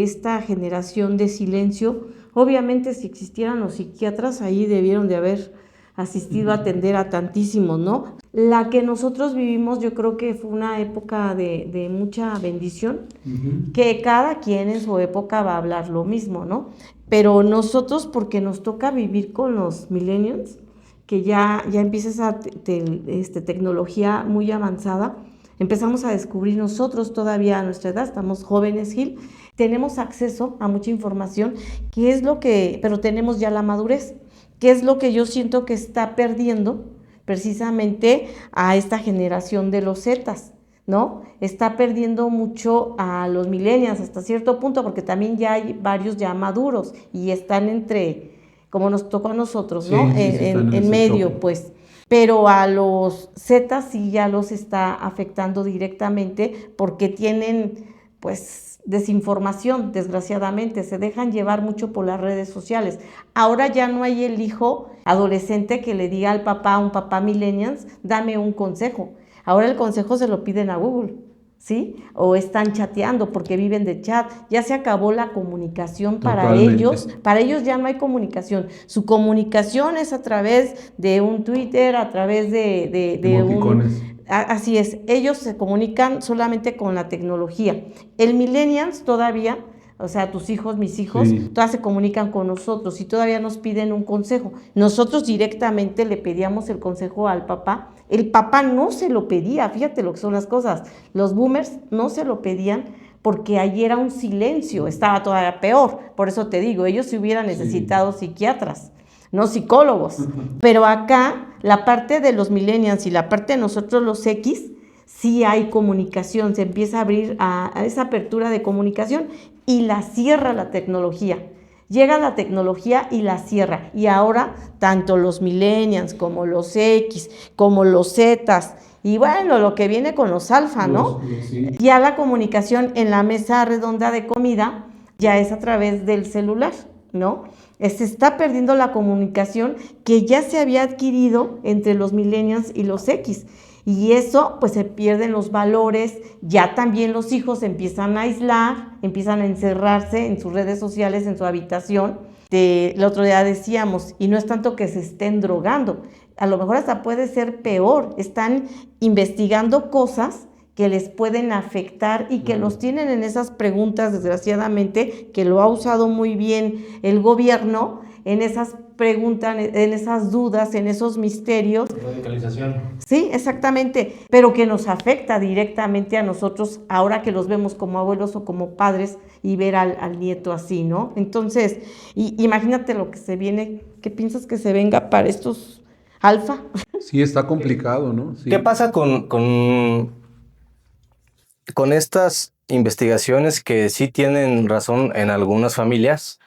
esta generación de silencio. Obviamente, si existieran los psiquiatras, ahí debieron de haber asistido a atender a tantísimos, ¿no? La que nosotros vivimos, yo creo que fue una época de mucha bendición, que cada quien en su época va a hablar lo mismo, ¿no? Pero nosotros, porque nos toca vivir con los millennials, que ya empieza esa tecnología muy avanzada, empezamos a descubrir nosotros todavía a nuestra edad, estamos jóvenes, Gil, tenemos acceso a mucha información, pero tenemos ya la madurez. ¿Qué es lo que yo siento que está perdiendo precisamente a esta generación de los Zetas, ¿no? Está perdiendo mucho a los millennials hasta cierto punto, porque también ya hay varios ya maduros y están como nos tocó a nosotros, ¿no? Sí, en medio, choque. Pues. Pero a los Zetas sí ya los está afectando directamente porque tienen, pues, desinformación, desgraciadamente, se dejan llevar mucho por las redes sociales. Ahora ya no hay el hijo adolescente que le diga al papá, un papá millennials, dame un consejo. Ahora el consejo se lo piden a Google, ¿sí? O están chateando porque viven de chat. Ya se acabó la comunicación para ellos. Para ellos ya no hay comunicación. Su comunicación es a través de un Twitter, a través de un... Así es, ellos se comunican solamente con la tecnología. El millennials todavía, o sea, tus hijos, mis hijos, todavía se comunican con nosotros y todavía nos piden un consejo. Nosotros directamente le pedíamos el consejo al papá. el papá no se lo pedía, fíjate lo que son las cosas. Los boomers no se lo pedían porque ahí era un silencio, estaba todavía peor. Por eso te digo, ellos se hubieran necesitado psiquiatras, no psicólogos. Pero acá, la parte de los millennials y la parte de nosotros los X, sí hay comunicación, se empieza a abrir a esa apertura de comunicación y la cierra la tecnología. Llega la tecnología y la cierra. Y ahora, tanto los millennials como los X, como los Zetas, y bueno, lo que viene con los alfa, ¿no? Sí. Ya la comunicación en la mesa redonda de comida ya es a través del celular, ¿no? Se está perdiendo la comunicación que ya se había adquirido entre los millennials y los X. Y eso, pues se pierden los valores, ya también los hijos se empiezan a aislar, empiezan a encerrarse en sus redes sociales, en su habitación. El otro día decíamos, y no es tanto que se estén drogando, a lo mejor hasta puede ser peor, están investigando cosas que les pueden afectar y que los tienen en esas preguntas, desgraciadamente, que lo ha usado muy bien el gobierno, en esas preguntas, en esas dudas, en esos misterios. Radicalización. Sí, exactamente, pero que nos afecta directamente a nosotros ahora que los vemos como abuelos o como padres y ver al nieto así, ¿no? Entonces, imagínate lo que se viene, ¿qué piensas que se venga para estos alfa? Sí, está complicado, ¿no? Sí. ¿Qué pasa con estas investigaciones que sí tienen razón en algunas familias?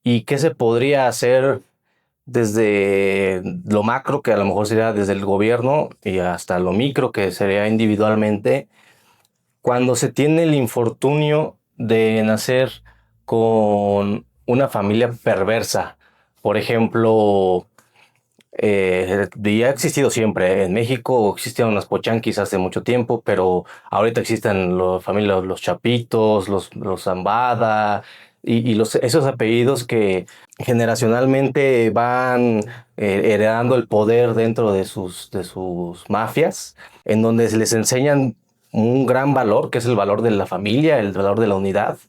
¿Y qué se podría hacer desde lo macro, que a lo mejor sería desde el gobierno, y hasta lo micro, que sería individualmente, cuando se tiene el infortunio de nacer con una familia perversa? Por ejemplo, ya ha existido siempre. En México existían las pochanquis hace mucho tiempo, pero ahorita existen las familias, los Chapitos, los Zambada, y esos apellidos que generacionalmente van heredando el poder dentro de sus mafias, en donde se les enseñan un gran valor, que es el valor de la familia, el valor de la unidad,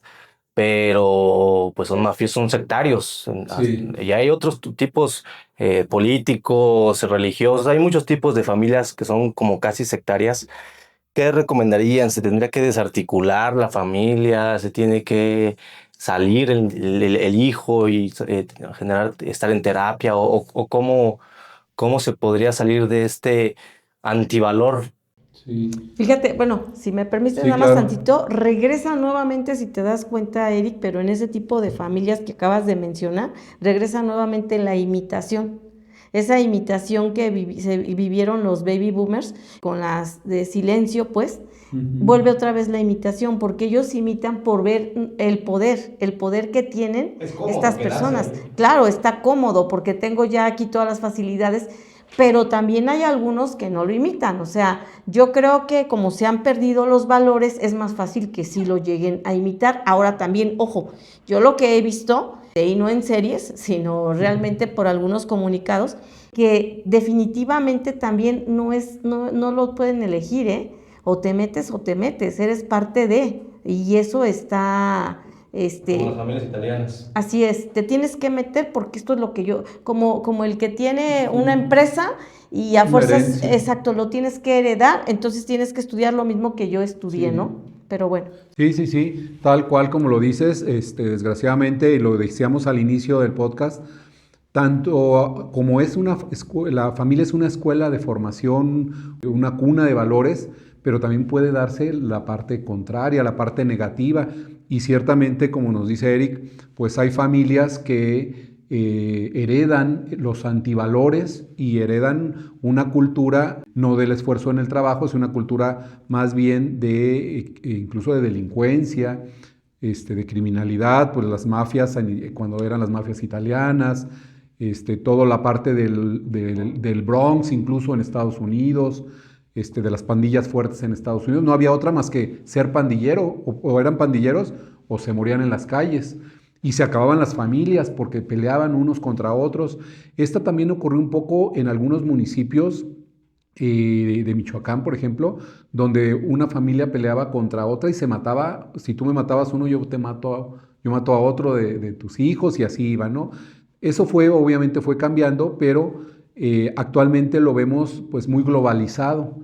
pero pues son mafiosos, son sectarios. Sí. Y hay otros tipos políticos, religiosos, hay muchos tipos de familias que son como casi sectarias. ¿Qué recomendarían? ¿Se tendría que desarticular la familia? ¿Se tiene que salir el hijo y estar en terapia? ¿O cómo se podría salir de este antivalor? Sí. Fíjate, bueno, si me permites Sí, nada más claro. tantito, regresa nuevamente, si te das cuenta, Eric, pero en ese tipo de familias que acabas de mencionar, regresa nuevamente la imitación. Esa imitación que vivieron los baby boomers con las de silencio, pues, vuelve otra vez la imitación, porque ellos imitan por ver el poder que tienen estas personas. Claro, está cómodo porque tengo ya aquí todas las facilidades, pero también hay algunos que no lo imitan. O sea, yo creo que como se han perdido los valores, es más fácil que sí lo lleguen a imitar. Ahora también, ojo, yo lo que he visto, y no en series, sino realmente por algunos comunicados, que definitivamente también no lo pueden elegir, ¿eh? O te metes, eres parte de, y eso está... Como las familias italianas. Así es, te tienes que meter porque esto es lo que yo, como el que tiene una empresa y a fuerzas, exacto, lo tienes que heredar, entonces tienes que estudiar lo mismo que yo estudié, Sí. ¿no? Pero bueno. Sí, tal cual como lo dices, desgraciadamente, y lo decíamos al inicio del podcast, tanto como es la familia es una escuela de formación, una cuna de valores, pero también puede darse la parte contraria, la parte negativa. Y ciertamente, como nos dice Eric, pues hay familias que heredan los antivalores y heredan una cultura no del esfuerzo en el trabajo, sino una cultura más bien de incluso de delincuencia, de criminalidad, pues las mafias, cuando eran las mafias italianas, toda la parte del Bronx, incluso en Estados Unidos, de las pandillas fuertes en Estados Unidos. No había otra más que ser pandillero, o eran pandilleros o se morían en las calles. Y se acababan las familias porque peleaban unos contra otros. Esta también ocurrió un poco en algunos municipios de Michoacán, por ejemplo, donde una familia peleaba contra otra y se mataba. Si tú me matabas uno, yo mato a otro de tus hijos, y así iba, ¿no? Eso obviamente fue cambiando, pero actualmente lo vemos pues muy globalizado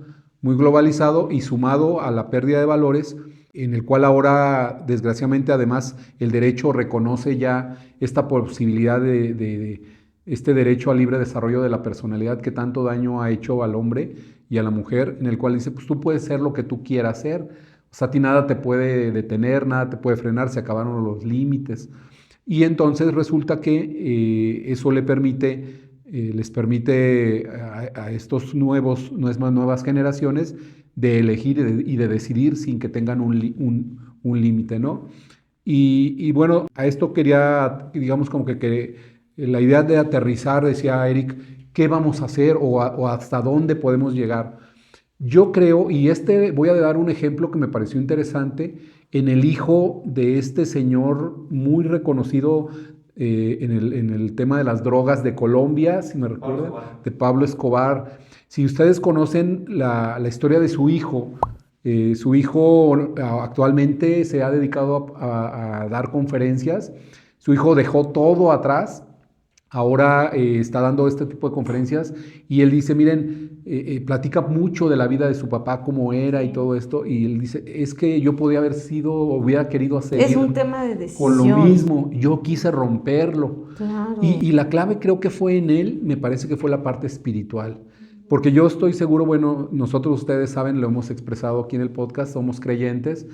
y sumado a la pérdida de valores, en el cual ahora desgraciadamente además el derecho reconoce ya esta posibilidad de este derecho al libre desarrollo de la personalidad que tanto daño ha hecho al hombre y a la mujer, en el cual dice, pues tú puedes ser lo que tú quieras ser, o sea, a ti nada te puede detener, nada te puede frenar, se acabaron los límites. Y entonces resulta que eso les permite a estos nuevas generaciones de elegir y de decidir sin que tengan un límite, ¿no? Y bueno, a esto quería, digamos, como que la idea de aterrizar, decía Eric, ¿qué vamos a hacer o hasta dónde podemos llegar? Yo creo, y voy a dar un ejemplo que me pareció interesante, en el hijo de este señor muy reconocido en el tema de las drogas de Colombia, si me recuerdan, de Pablo Escobar. Si ustedes conocen la historia de su hijo actualmente se ha dedicado a dar conferencias. Su hijo dejó todo atrás. Ahora está dando este tipo de conferencias y él dice, miren, platica mucho de la vida de su papá, cómo era y todo esto, y él dice, es que yo podía haber sido, hubiera querido hacer Es un tema de decisión. con lo mismo, yo quise romperlo. Claro. Y la clave creo que fue en él, me parece que fue la parte espiritual. Porque yo estoy seguro, bueno, nosotros ustedes saben, lo hemos expresado aquí en el podcast, somos creyentes.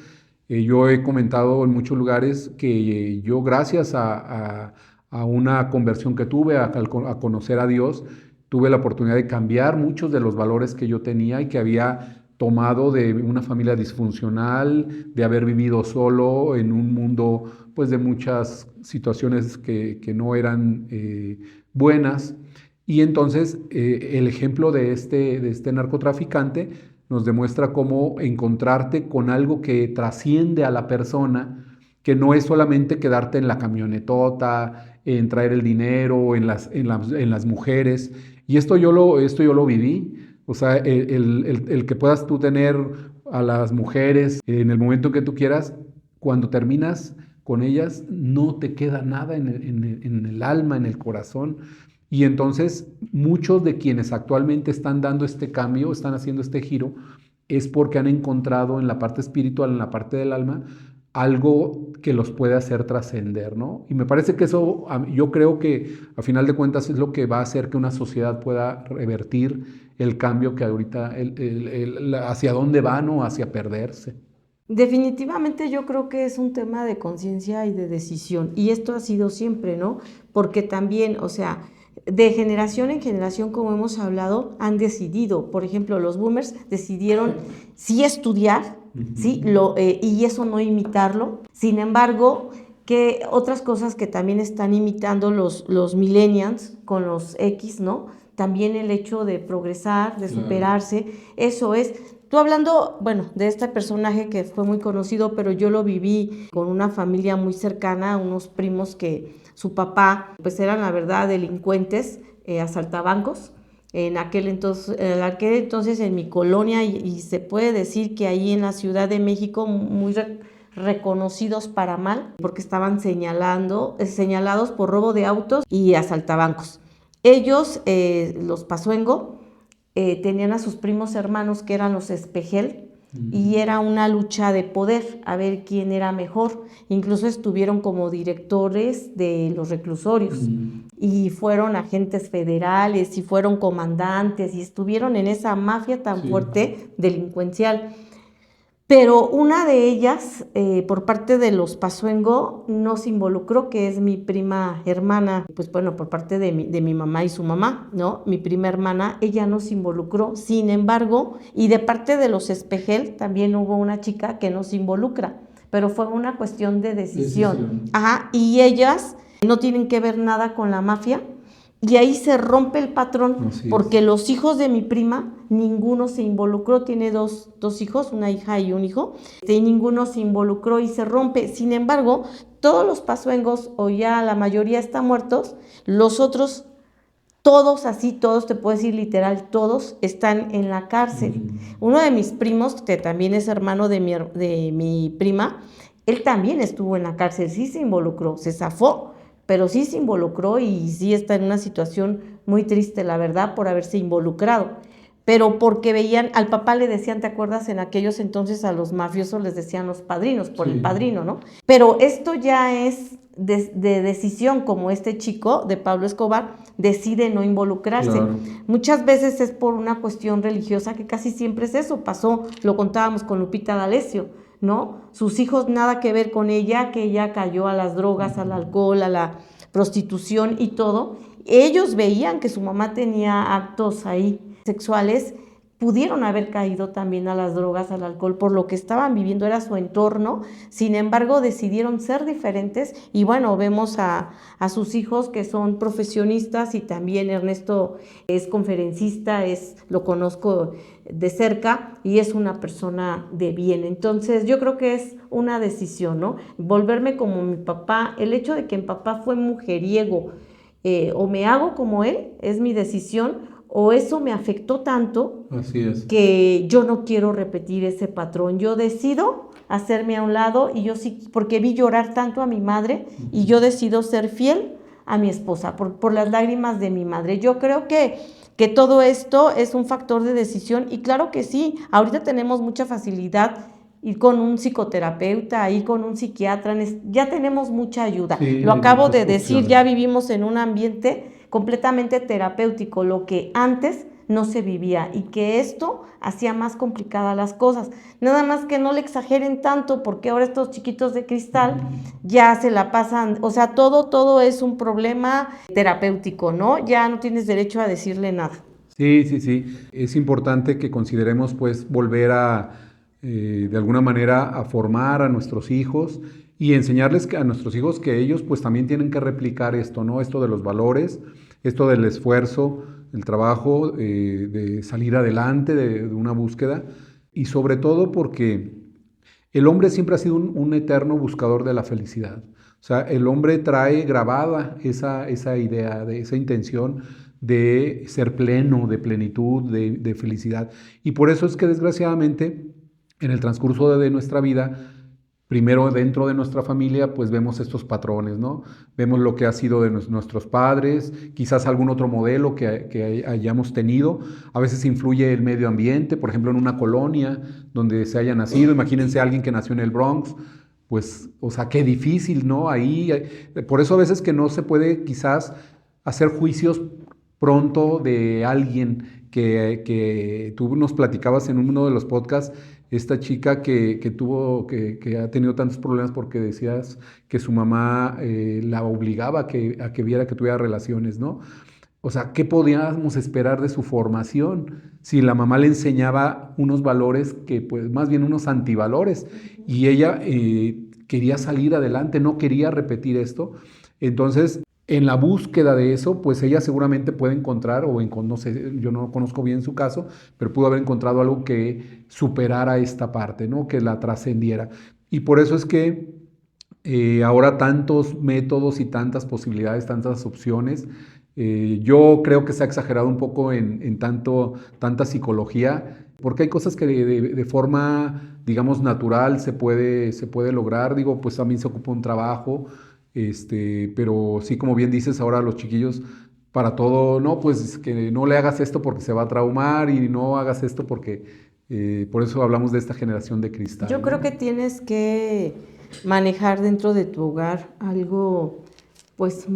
Yo he comentado en muchos lugares que yo gracias a una conversión que tuve, a conocer a Dios, tuve la oportunidad de cambiar muchos de los valores que yo tenía y que había tomado de una familia disfuncional, de haber vivido solo en un mundo pues de muchas situaciones que no eran buenas. Y entonces el ejemplo de este narcotraficante nos demuestra cómo encontrarte con algo que trasciende a la persona, que no es solamente quedarte en la camionetota, en traer el dinero, en las mujeres. Y esto yo lo viví. O sea, el que puedas tú tener a las mujeres en el momento que tú quieras, cuando terminas con ellas, no te queda nada en el alma, en el corazón. Y entonces muchos de quienes actualmente están dando este cambio, están haciendo este giro, es porque han encontrado en la parte espiritual, en la parte del alma, algo que los puede hacer trascender, ¿no? Y me parece que eso, yo creo que a final de cuentas es lo que va a hacer que una sociedad pueda revertir el cambio que ahorita, hacia dónde van o hacia perderse. Definitivamente yo creo que es un tema de conciencia y de decisión, y esto ha sido siempre, ¿no? Porque también, o sea, de generación en generación, como hemos hablado, han decidido, por ejemplo, los boomers decidieron sí estudiar, ¿sí? Y eso no imitarlo. Sin embargo, que otras cosas que también están imitando los millennials con los X, ¿no? También el hecho de progresar, de superarse, eso es. Tú hablando, bueno, de este personaje que fue muy conocido, pero yo lo viví con una familia muy cercana, unos primos que su papá, pues eran la verdad delincuentes, asaltabancos. En aquel entonces en mi colonia, y se puede decir que ahí en la Ciudad de México muy reconocidos para mal, porque estaban señalados por robo de autos y asaltabancos. Ellos, los Pazuengo, tenían a sus primos hermanos que eran los Espejel, y era una lucha de poder, a ver quién era mejor. Incluso estuvieron como directores de los reclusorios, y fueron agentes federales, y fueron comandantes, y estuvieron en esa mafia tan fuerte delincuencial. Pero una de ellas, por parte de los Pazuengo, no se involucró, que es mi prima hermana, pues bueno, por parte de mi mamá y su mamá, ¿no? Mi prima hermana, ella no se involucró. Sin embargo, y de parte de los Espejel, también hubo una chica que no se involucra, pero fue una cuestión de decisión. Ajá, y ellas no tienen que ver nada con la mafia. Y ahí se rompe el patrón, porque los hijos de mi prima, ninguno se involucró, tiene dos hijos, una hija y un hijo, y ninguno se involucró y se rompe. Sin embargo, todos los Pazuengos, o ya la mayoría están muertos, los otros, todos te puedo decir literal, todos están en la cárcel. Uno de mis primos, que también es hermano de mi prima, él también estuvo en la cárcel, sí se involucró, se zafó, pero sí se involucró y sí está en una situación muy triste, la verdad, por haberse involucrado. Pero porque veían, al papá le decían, ¿te acuerdas? En aquellos entonces a los mafiosos les decían los padrinos, por el padrino, ¿no? Pero esto ya es de decisión, como este chico de Pablo Escobar decide no involucrarse. Claro. Muchas veces es por una cuestión religiosa, que casi siempre es eso. Pasó, lo contábamos con Lupita D'Alessio, ¿no? Sus hijos nada que ver con ella, que ella cayó a las drogas, al alcohol, a la prostitución y todo. Ellos veían que su mamá tenía actos ahí sexuales, pudieron haber caído también a las drogas, al alcohol, por lo que estaban viviendo, era su entorno. Sin embargo, decidieron ser diferentes y bueno, vemos a sus hijos que son profesionistas y también Ernesto es conferencista, lo conozco de cerca y es una persona de bien. Entonces yo creo que es una decisión, ¿no? Volverme como mi papá, el hecho de que mi papá fue mujeriego, o me hago como él, es mi decisión, o eso me afectó tanto Así es. que yo no quiero repetir ese patrón. Yo decido hacerme a un lado y yo sí, porque vi llorar tanto a mi madre y yo decido ser fiel a mi esposa por las lágrimas de mi madre. Yo creo que todo esto es un factor de decisión y claro que sí, ahorita tenemos mucha facilidad ir con un psicoterapeuta, ir con un psiquiatra, ya tenemos mucha ayuda. Sí, lo hay acabo muchas de decir, opciones. ya vivimos en un ambiente completamente terapéutico, lo que antes no se vivía y que esto hacía más complicadas las cosas. Nada más que no le exageren tanto porque ahora estos chiquitos de cristal ya se la pasan, o sea, todo es un problema terapéutico, ¿no? Ya no tienes derecho a decirle nada. Sí, sí, sí. Es importante que consideremos pues volver de alguna manera a formar a nuestros hijos y enseñarles a nuestros hijos que ellos pues también tienen que replicar esto, ¿no? Esto de los valores, esto del esfuerzo, el trabajo, de salir adelante, de una búsqueda y sobre todo porque el hombre siempre ha sido un eterno buscador de la felicidad. O sea, el hombre trae grabada esa idea, esa intención de ser pleno, de plenitud, de felicidad. Y por eso es que desgraciadamente en el transcurso de nuestra vida, primero dentro de nuestra familia, pues vemos estos patrones, ¿no? Vemos lo que ha sido de nuestros padres, quizás algún otro modelo que hayamos tenido. A veces influye el medio ambiente, por ejemplo, en una colonia donde se haya nacido. Imagínense a alguien que nació en el Bronx, pues, o sea, qué difícil, ¿no? Ahí, por eso a veces que no se puede quizás hacer juicios pronto de alguien que tú nos platicabas en uno de los podcasts, esta chica que ha tenido tantos problemas porque decías que su mamá la obligaba a que viera que tuviera relaciones, ¿no? O sea, ¿qué podíamos esperar de su formación si la mamá le enseñaba unos valores que, pues, más bien unos antivalores? Y ella quería salir adelante, no quería repetir esto. Entonces, en la búsqueda de eso, pues ella seguramente puede encontrar, no sé, yo no conozco bien su caso, pero pudo haber encontrado algo que superara esta parte, ¿no? Que la trascendiera. Y por eso es que ahora tantos métodos y tantas posibilidades, tantas opciones. Yo creo que se ha exagerado un poco en tanta psicología, porque hay cosas que de forma, digamos, natural se puede lograr. Digo, pues también se ocupa un trabajo. Pero sí, como bien dices, ahora los chiquillos, para todo, no, pues que no le hagas esto porque se va a traumar y no hagas esto porque, por eso hablamos de esta generación de cristal. Yo creo que tienes que manejar dentro de tu hogar algo, pues,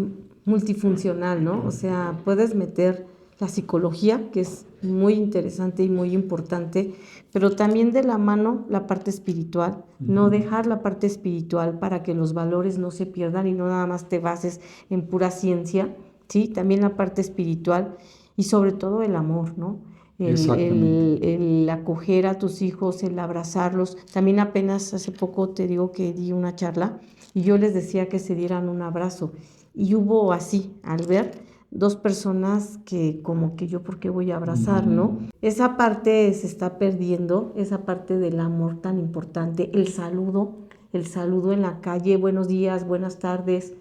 multifuncional, ¿no? O sea, puedes meter la psicología, que es muy interesante y muy importante, pero también de la mano la parte espiritual, no dejar la parte espiritual para que los valores no se pierdan y no nada más te bases en pura ciencia, ¿sí? También la parte espiritual y sobre todo el amor, ¿no? El acoger a tus hijos, el abrazarlos. También apenas hace poco te digo que di una charla y yo les decía que se dieran un abrazo y hubo así, al ver dos personas que como que yo, ¿por qué voy a abrazar, no? Esa parte se está perdiendo, esa parte del amor tan importante, el saludo en la calle, buenos días, buenas tardes.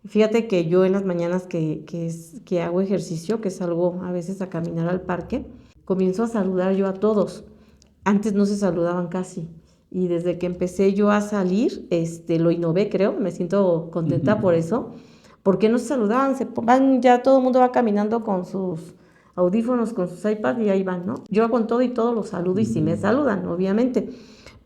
Fíjate que yo en las mañanas que hago ejercicio, que salgo a veces a caminar al parque, comienzo a saludar yo a todos. Antes no se saludaban casi. Y desde que empecé yo a salir, lo innové, creo, me siento contenta por eso, ¿Por qué no se saludaban? Van, ya todo el mundo va caminando con sus audífonos, con sus iPads y ahí van, ¿no? Yo con todo y todo los saludo y si me saludan, obviamente.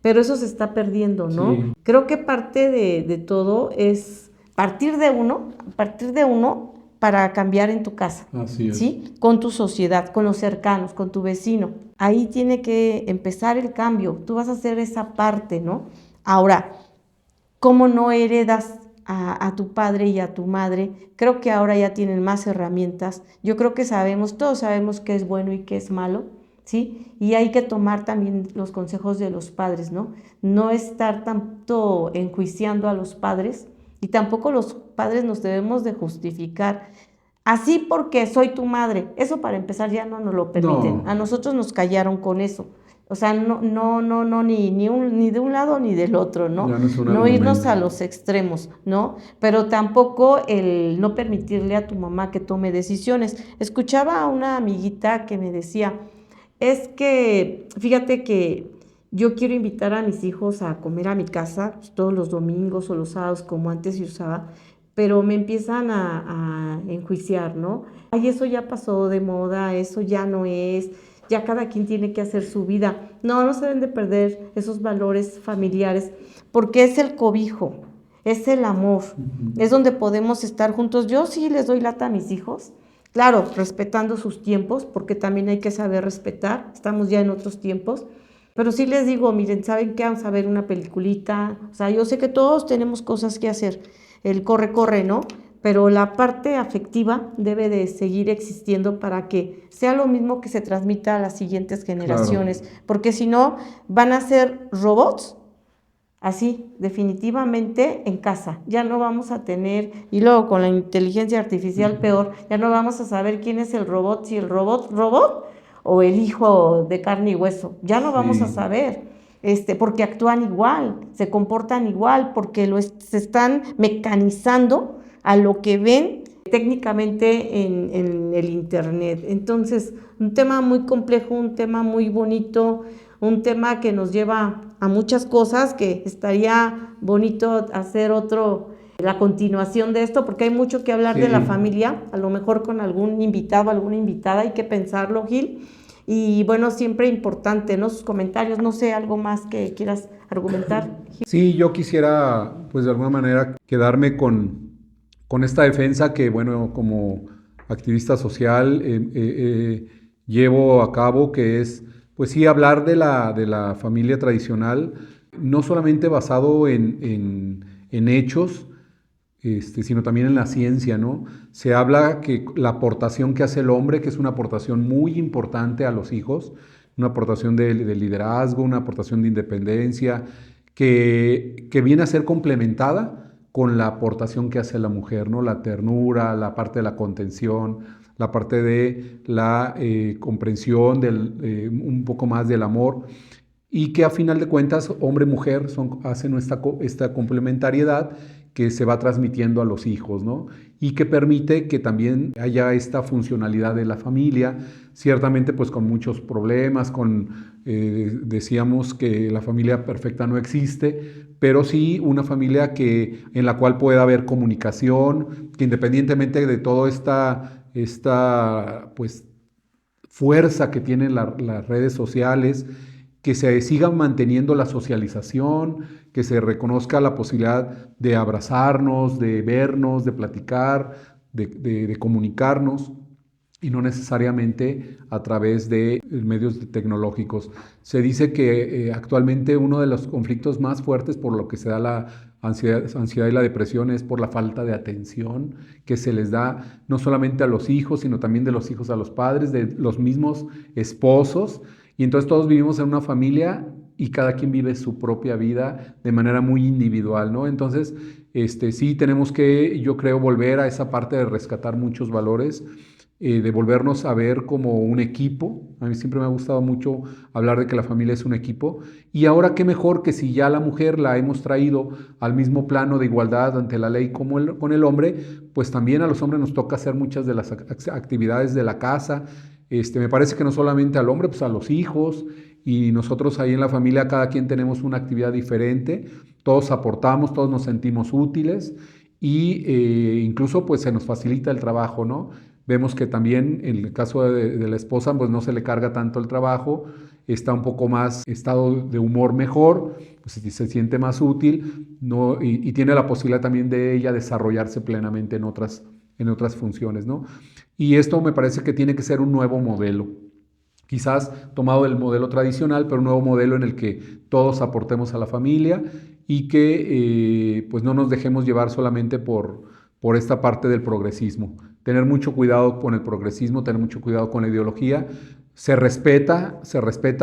Pero eso se está perdiendo, ¿no? Sí. Creo que parte de todo es partir de uno para cambiar en tu casa. Así es. ¿Sí? Con tu sociedad, con los cercanos, con tu vecino. Ahí tiene que empezar el cambio. Tú vas a hacer esa parte, ¿no? Ahora, ¿cómo no heredas a tu padre y a tu madre? Creo que ahora ya tienen más herramientas. Yo creo que todos sabemos qué es bueno y qué es malo, ¿sí? Y hay que tomar también los consejos de los padres, ¿no? No estar tanto enjuiciando a los padres y tampoco los padres nos debemos de justificar. Así porque soy tu madre. Eso para empezar ya no nos lo permiten. No. A nosotros nos callaron con eso. O sea, ni de un lado ni del otro, ¿no? Ya no es un No irnos argumento. a los extremos, ¿no? Pero tampoco el no permitirle a tu mamá que tome decisiones. Escuchaba a una amiguita que me decía, es que, fíjate que yo quiero invitar a mis hijos a comer a mi casa pues, todos los domingos o los sábados como antes se usaba, pero me empiezan a enjuiciar, ¿no? Ay, eso ya pasó de moda, eso ya no es, ya cada quien tiene que hacer su vida. No, no se deben de perder esos valores familiares, porque es el cobijo, es el amor, es donde podemos estar juntos. Yo sí les doy lata a mis hijos, claro, respetando sus tiempos, porque también hay que saber respetar, estamos ya en otros tiempos, pero sí les digo, miren, ¿saben qué? Vamos a ver una peliculita, o sea, yo sé que todos tenemos cosas que hacer, el corre, ¿no? Pero la parte afectiva debe de seguir existiendo para que sea lo mismo que se transmita a las siguientes generaciones, porque si no, van a ser robots, así, definitivamente en casa. Ya no vamos a tener, y luego con la inteligencia artificial peor, ya no vamos a saber quién es el robot, si el robot o el hijo de carne y hueso. Ya no vamos a Sí. saber. Porque actúan igual, se comportan igual, porque se están mecanizando a lo que ven técnicamente en el internet. Entonces, un tema muy complejo, un tema muy bonito, un tema que nos lleva a muchas cosas, que estaría bonito hacer la continuación de esto, porque hay mucho que hablar de la Sí. familia, a lo mejor con algún invitado, alguna invitada, hay que pensarlo, Gil. Y bueno, siempre importante, ¿no? Sus comentarios, no sé, algo más que quieras argumentar, Gil. Sí, yo quisiera, pues de alguna manera, quedarme con esta defensa que, bueno, como activista social llevo a cabo, que es, pues sí, hablar de la familia tradicional, no solamente basado en hechos, sino también en la ciencia, ¿no? Se habla que la aportación que hace el hombre, que es una aportación muy importante a los hijos, una aportación de liderazgo, una aportación de independencia, que viene a ser complementada con la aportación que hace la mujer, ¿no? La ternura, la parte de la contención, la parte de la comprensión, un poco más del amor, y que a final de cuentas hombre y mujer hacen esta complementariedad que se va transmitiendo a los hijos, ¿no? Y que permite que también haya esta funcionalidad de la familia, ciertamente pues con muchos problemas, decíamos que la familia perfecta no existe, pero sí una familia en la cual pueda haber comunicación, que independientemente de toda esta pues fuerza que tienen las redes sociales, que se siga manteniendo la socialización, que se reconozca la posibilidad de abrazarnos, de vernos, de platicar, de comunicarnos, y no necesariamente a través de medios tecnológicos. Se dice que actualmente uno de los conflictos más fuertes por lo que se da la ansiedad y la depresión es por la falta de atención que se les da no solamente a los hijos, sino también de los hijos a los padres, de los mismos esposos. Y entonces todos vivimos en una familia y cada quien vive su propia vida de manera muy individual, ¿no? Entonces, sí tenemos que, yo creo, volver a esa parte de rescatar muchos valores, de volvernos a ver como un equipo. A mí siempre me ha gustado mucho hablar de que la familia es un equipo. Y ahora qué mejor que si ya la mujer la hemos traído al mismo plano de igualdad ante la ley como con el hombre, pues también a los hombres nos toca hacer muchas de las actividades de la casa. Me parece que no solamente al hombre, pues a los hijos, y nosotros ahí en la familia cada quien tenemos una actividad diferente, todos aportamos, todos nos sentimos útiles, y incluso pues se nos facilita el trabajo, ¿no? Vemos que también en el caso de la esposa pues no se le carga tanto el trabajo, está un poco más estado de humor mejor, pues se siente más útil, ¿no? Y tiene la posibilidad también de ella desarrollarse plenamente en otras funciones, ¿no? Y esto me parece que tiene que ser un nuevo modelo, quizás tomado del modelo tradicional, pero un nuevo modelo en el que todos aportemos a la familia y que pues no nos dejemos llevar solamente por esta parte del progresismo. Tener mucho cuidado con el progresismo, tener mucho cuidado con la ideología. Se respeta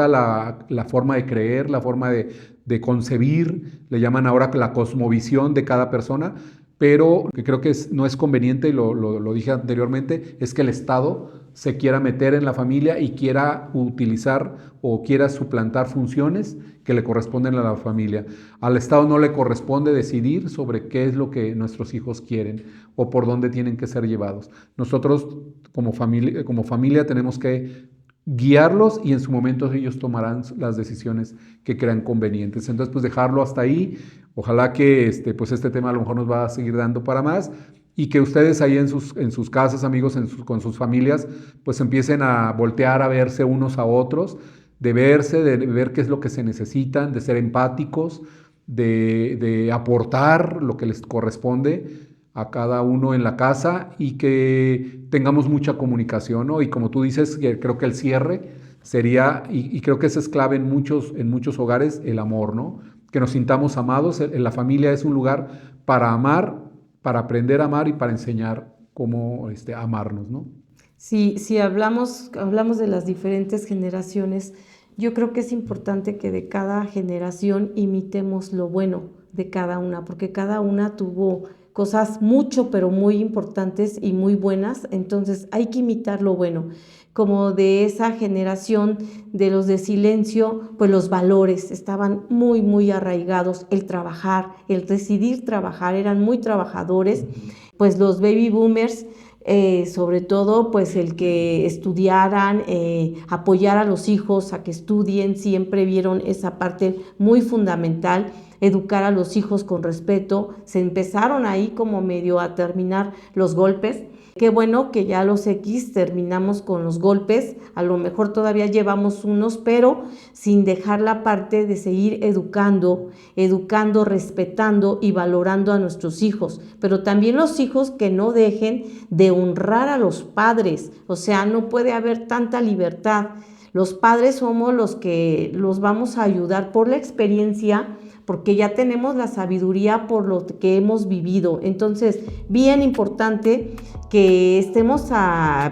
la forma de creer, la forma de concebir, le llaman ahora la cosmovisión de cada persona, pero que creo que no es conveniente, y lo dije anteriormente, es que el Estado se quiera meter en la familia y quiera utilizar o quiera suplantar funciones que le corresponden a la familia. Al Estado no le corresponde decidir sobre qué es lo que nuestros hijos quieren o por dónde tienen que ser llevados. Nosotros como familia tenemos que guiarlos y en su momento ellos tomarán las decisiones que crean convenientes. Entonces, pues dejarlo hasta ahí. Ojalá que pues este tema a lo mejor nos va a seguir dando para más y que ustedes ahí en sus casas, amigos, con sus familias, pues empiecen a voltear a verse unos a otros, de verse, de ver qué es lo que se necesitan, de ser empáticos, de aportar lo que les corresponde a cada uno en la casa y que tengamos mucha comunicación, ¿no? Y como tú dices, creo que el cierre sería, y creo que eso es clave en muchos hogares, el amor, ¿no? Que nos sintamos amados. La familia es un lugar para amar, para aprender a amar y para enseñar cómo amarnos, ¿no? Sí, si hablamos de las diferentes generaciones, yo creo que es importante que de cada generación imitemos lo bueno de cada una, porque cada una tuvo cosas mucho, pero muy importantes y muy buenas, entonces hay que imitar lo bueno. Como de esa generación de los de silencio, pues los valores estaban muy, muy arraigados, el trabajar, el decidir trabajar, eran muy trabajadores, pues los baby boomers, sobre todo pues el que estudiaran, apoyar a los hijos a que estudien, siempre vieron esa parte muy fundamental, educar a los hijos con respeto. Se empezaron ahí como medio a terminar los golpes. Qué bueno que ya los X terminamos con los golpes, a lo mejor todavía llevamos unos, pero sin dejar la parte de seguir educando, respetando y valorando a nuestros hijos, pero también los hijos que no dejen de honrar a los padres, o sea, no puede haber tanta libertad. Los padres somos los que los vamos a ayudar por la experiencia, porque ya tenemos la sabiduría por lo que hemos vivido. Entonces, bien importante que estemos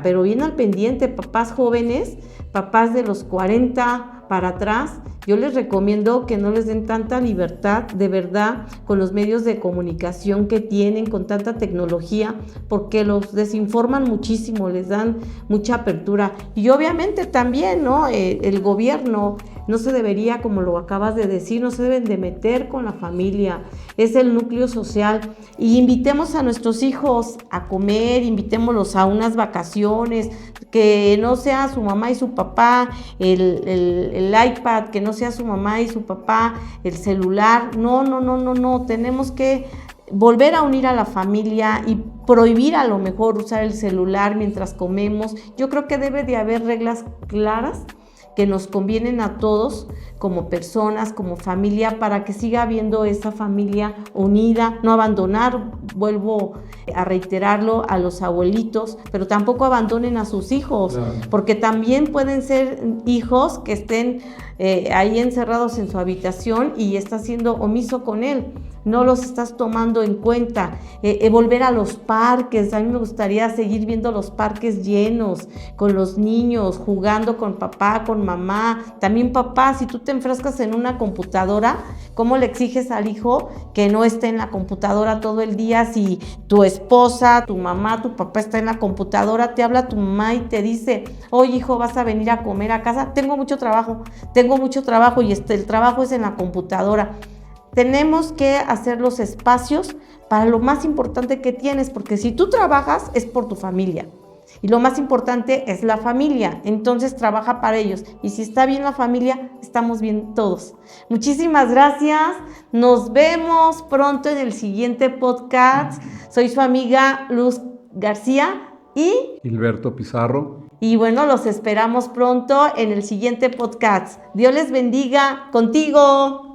pero bien al pendiente, papás jóvenes, papás de los 40 para atrás. Yo les recomiendo que no les den tanta libertad, de verdad, con los medios de comunicación que tienen, con tanta tecnología, porque los desinforman muchísimo, les dan mucha apertura. Y obviamente también, ¿no? El gobierno no se debería, como lo acabas de decir, no se deben de meter con la familia, es el núcleo social. Y invitemos a nuestros hijos a comer, invitémoslos a unas vacaciones, que no sea su mamá y su papá el iPad, que no sea su mamá y su papá el celular. No, tenemos que volver a unir a la familia y prohibir a lo mejor usar el celular mientras comemos. Yo creo que debe de haber reglas claras que nos convienen a todos como personas, como familia, para que siga habiendo esa familia unida, no abandonar, vuelvo a reiterarlo, a los abuelitos, pero tampoco abandonen a sus hijos, claro, porque también pueden ser hijos que estén ahí encerrados en su habitación y estás siendo omiso con él, no los estás tomando en cuenta. Volver a los parques, a mí me gustaría seguir viendo los parques llenos, con los niños, jugando con papá, con mamá. También papá, si tú te enfrascas en una computadora, ¿cómo le exiges al hijo que no esté en la computadora todo el día? Si tu esposa, tu mamá, tu papá está en la computadora, te habla tu mamá y te dice, oye hijo, vas a venir a comer a casa, tengo mucho trabajo y el trabajo es en la computadora. Tenemos que hacer los espacios para lo más importante que tienes, porque si tú trabajas es por tu familia. Y lo más importante es la familia, entonces trabaja para ellos. Y si está bien la familia, estamos bien todos. Muchísimas gracias, nos vemos pronto en el siguiente podcast. Soy su amiga Luz García y Gilberto Pizarro. Y bueno, los esperamos pronto en el siguiente podcast. Dios les bendiga contigo.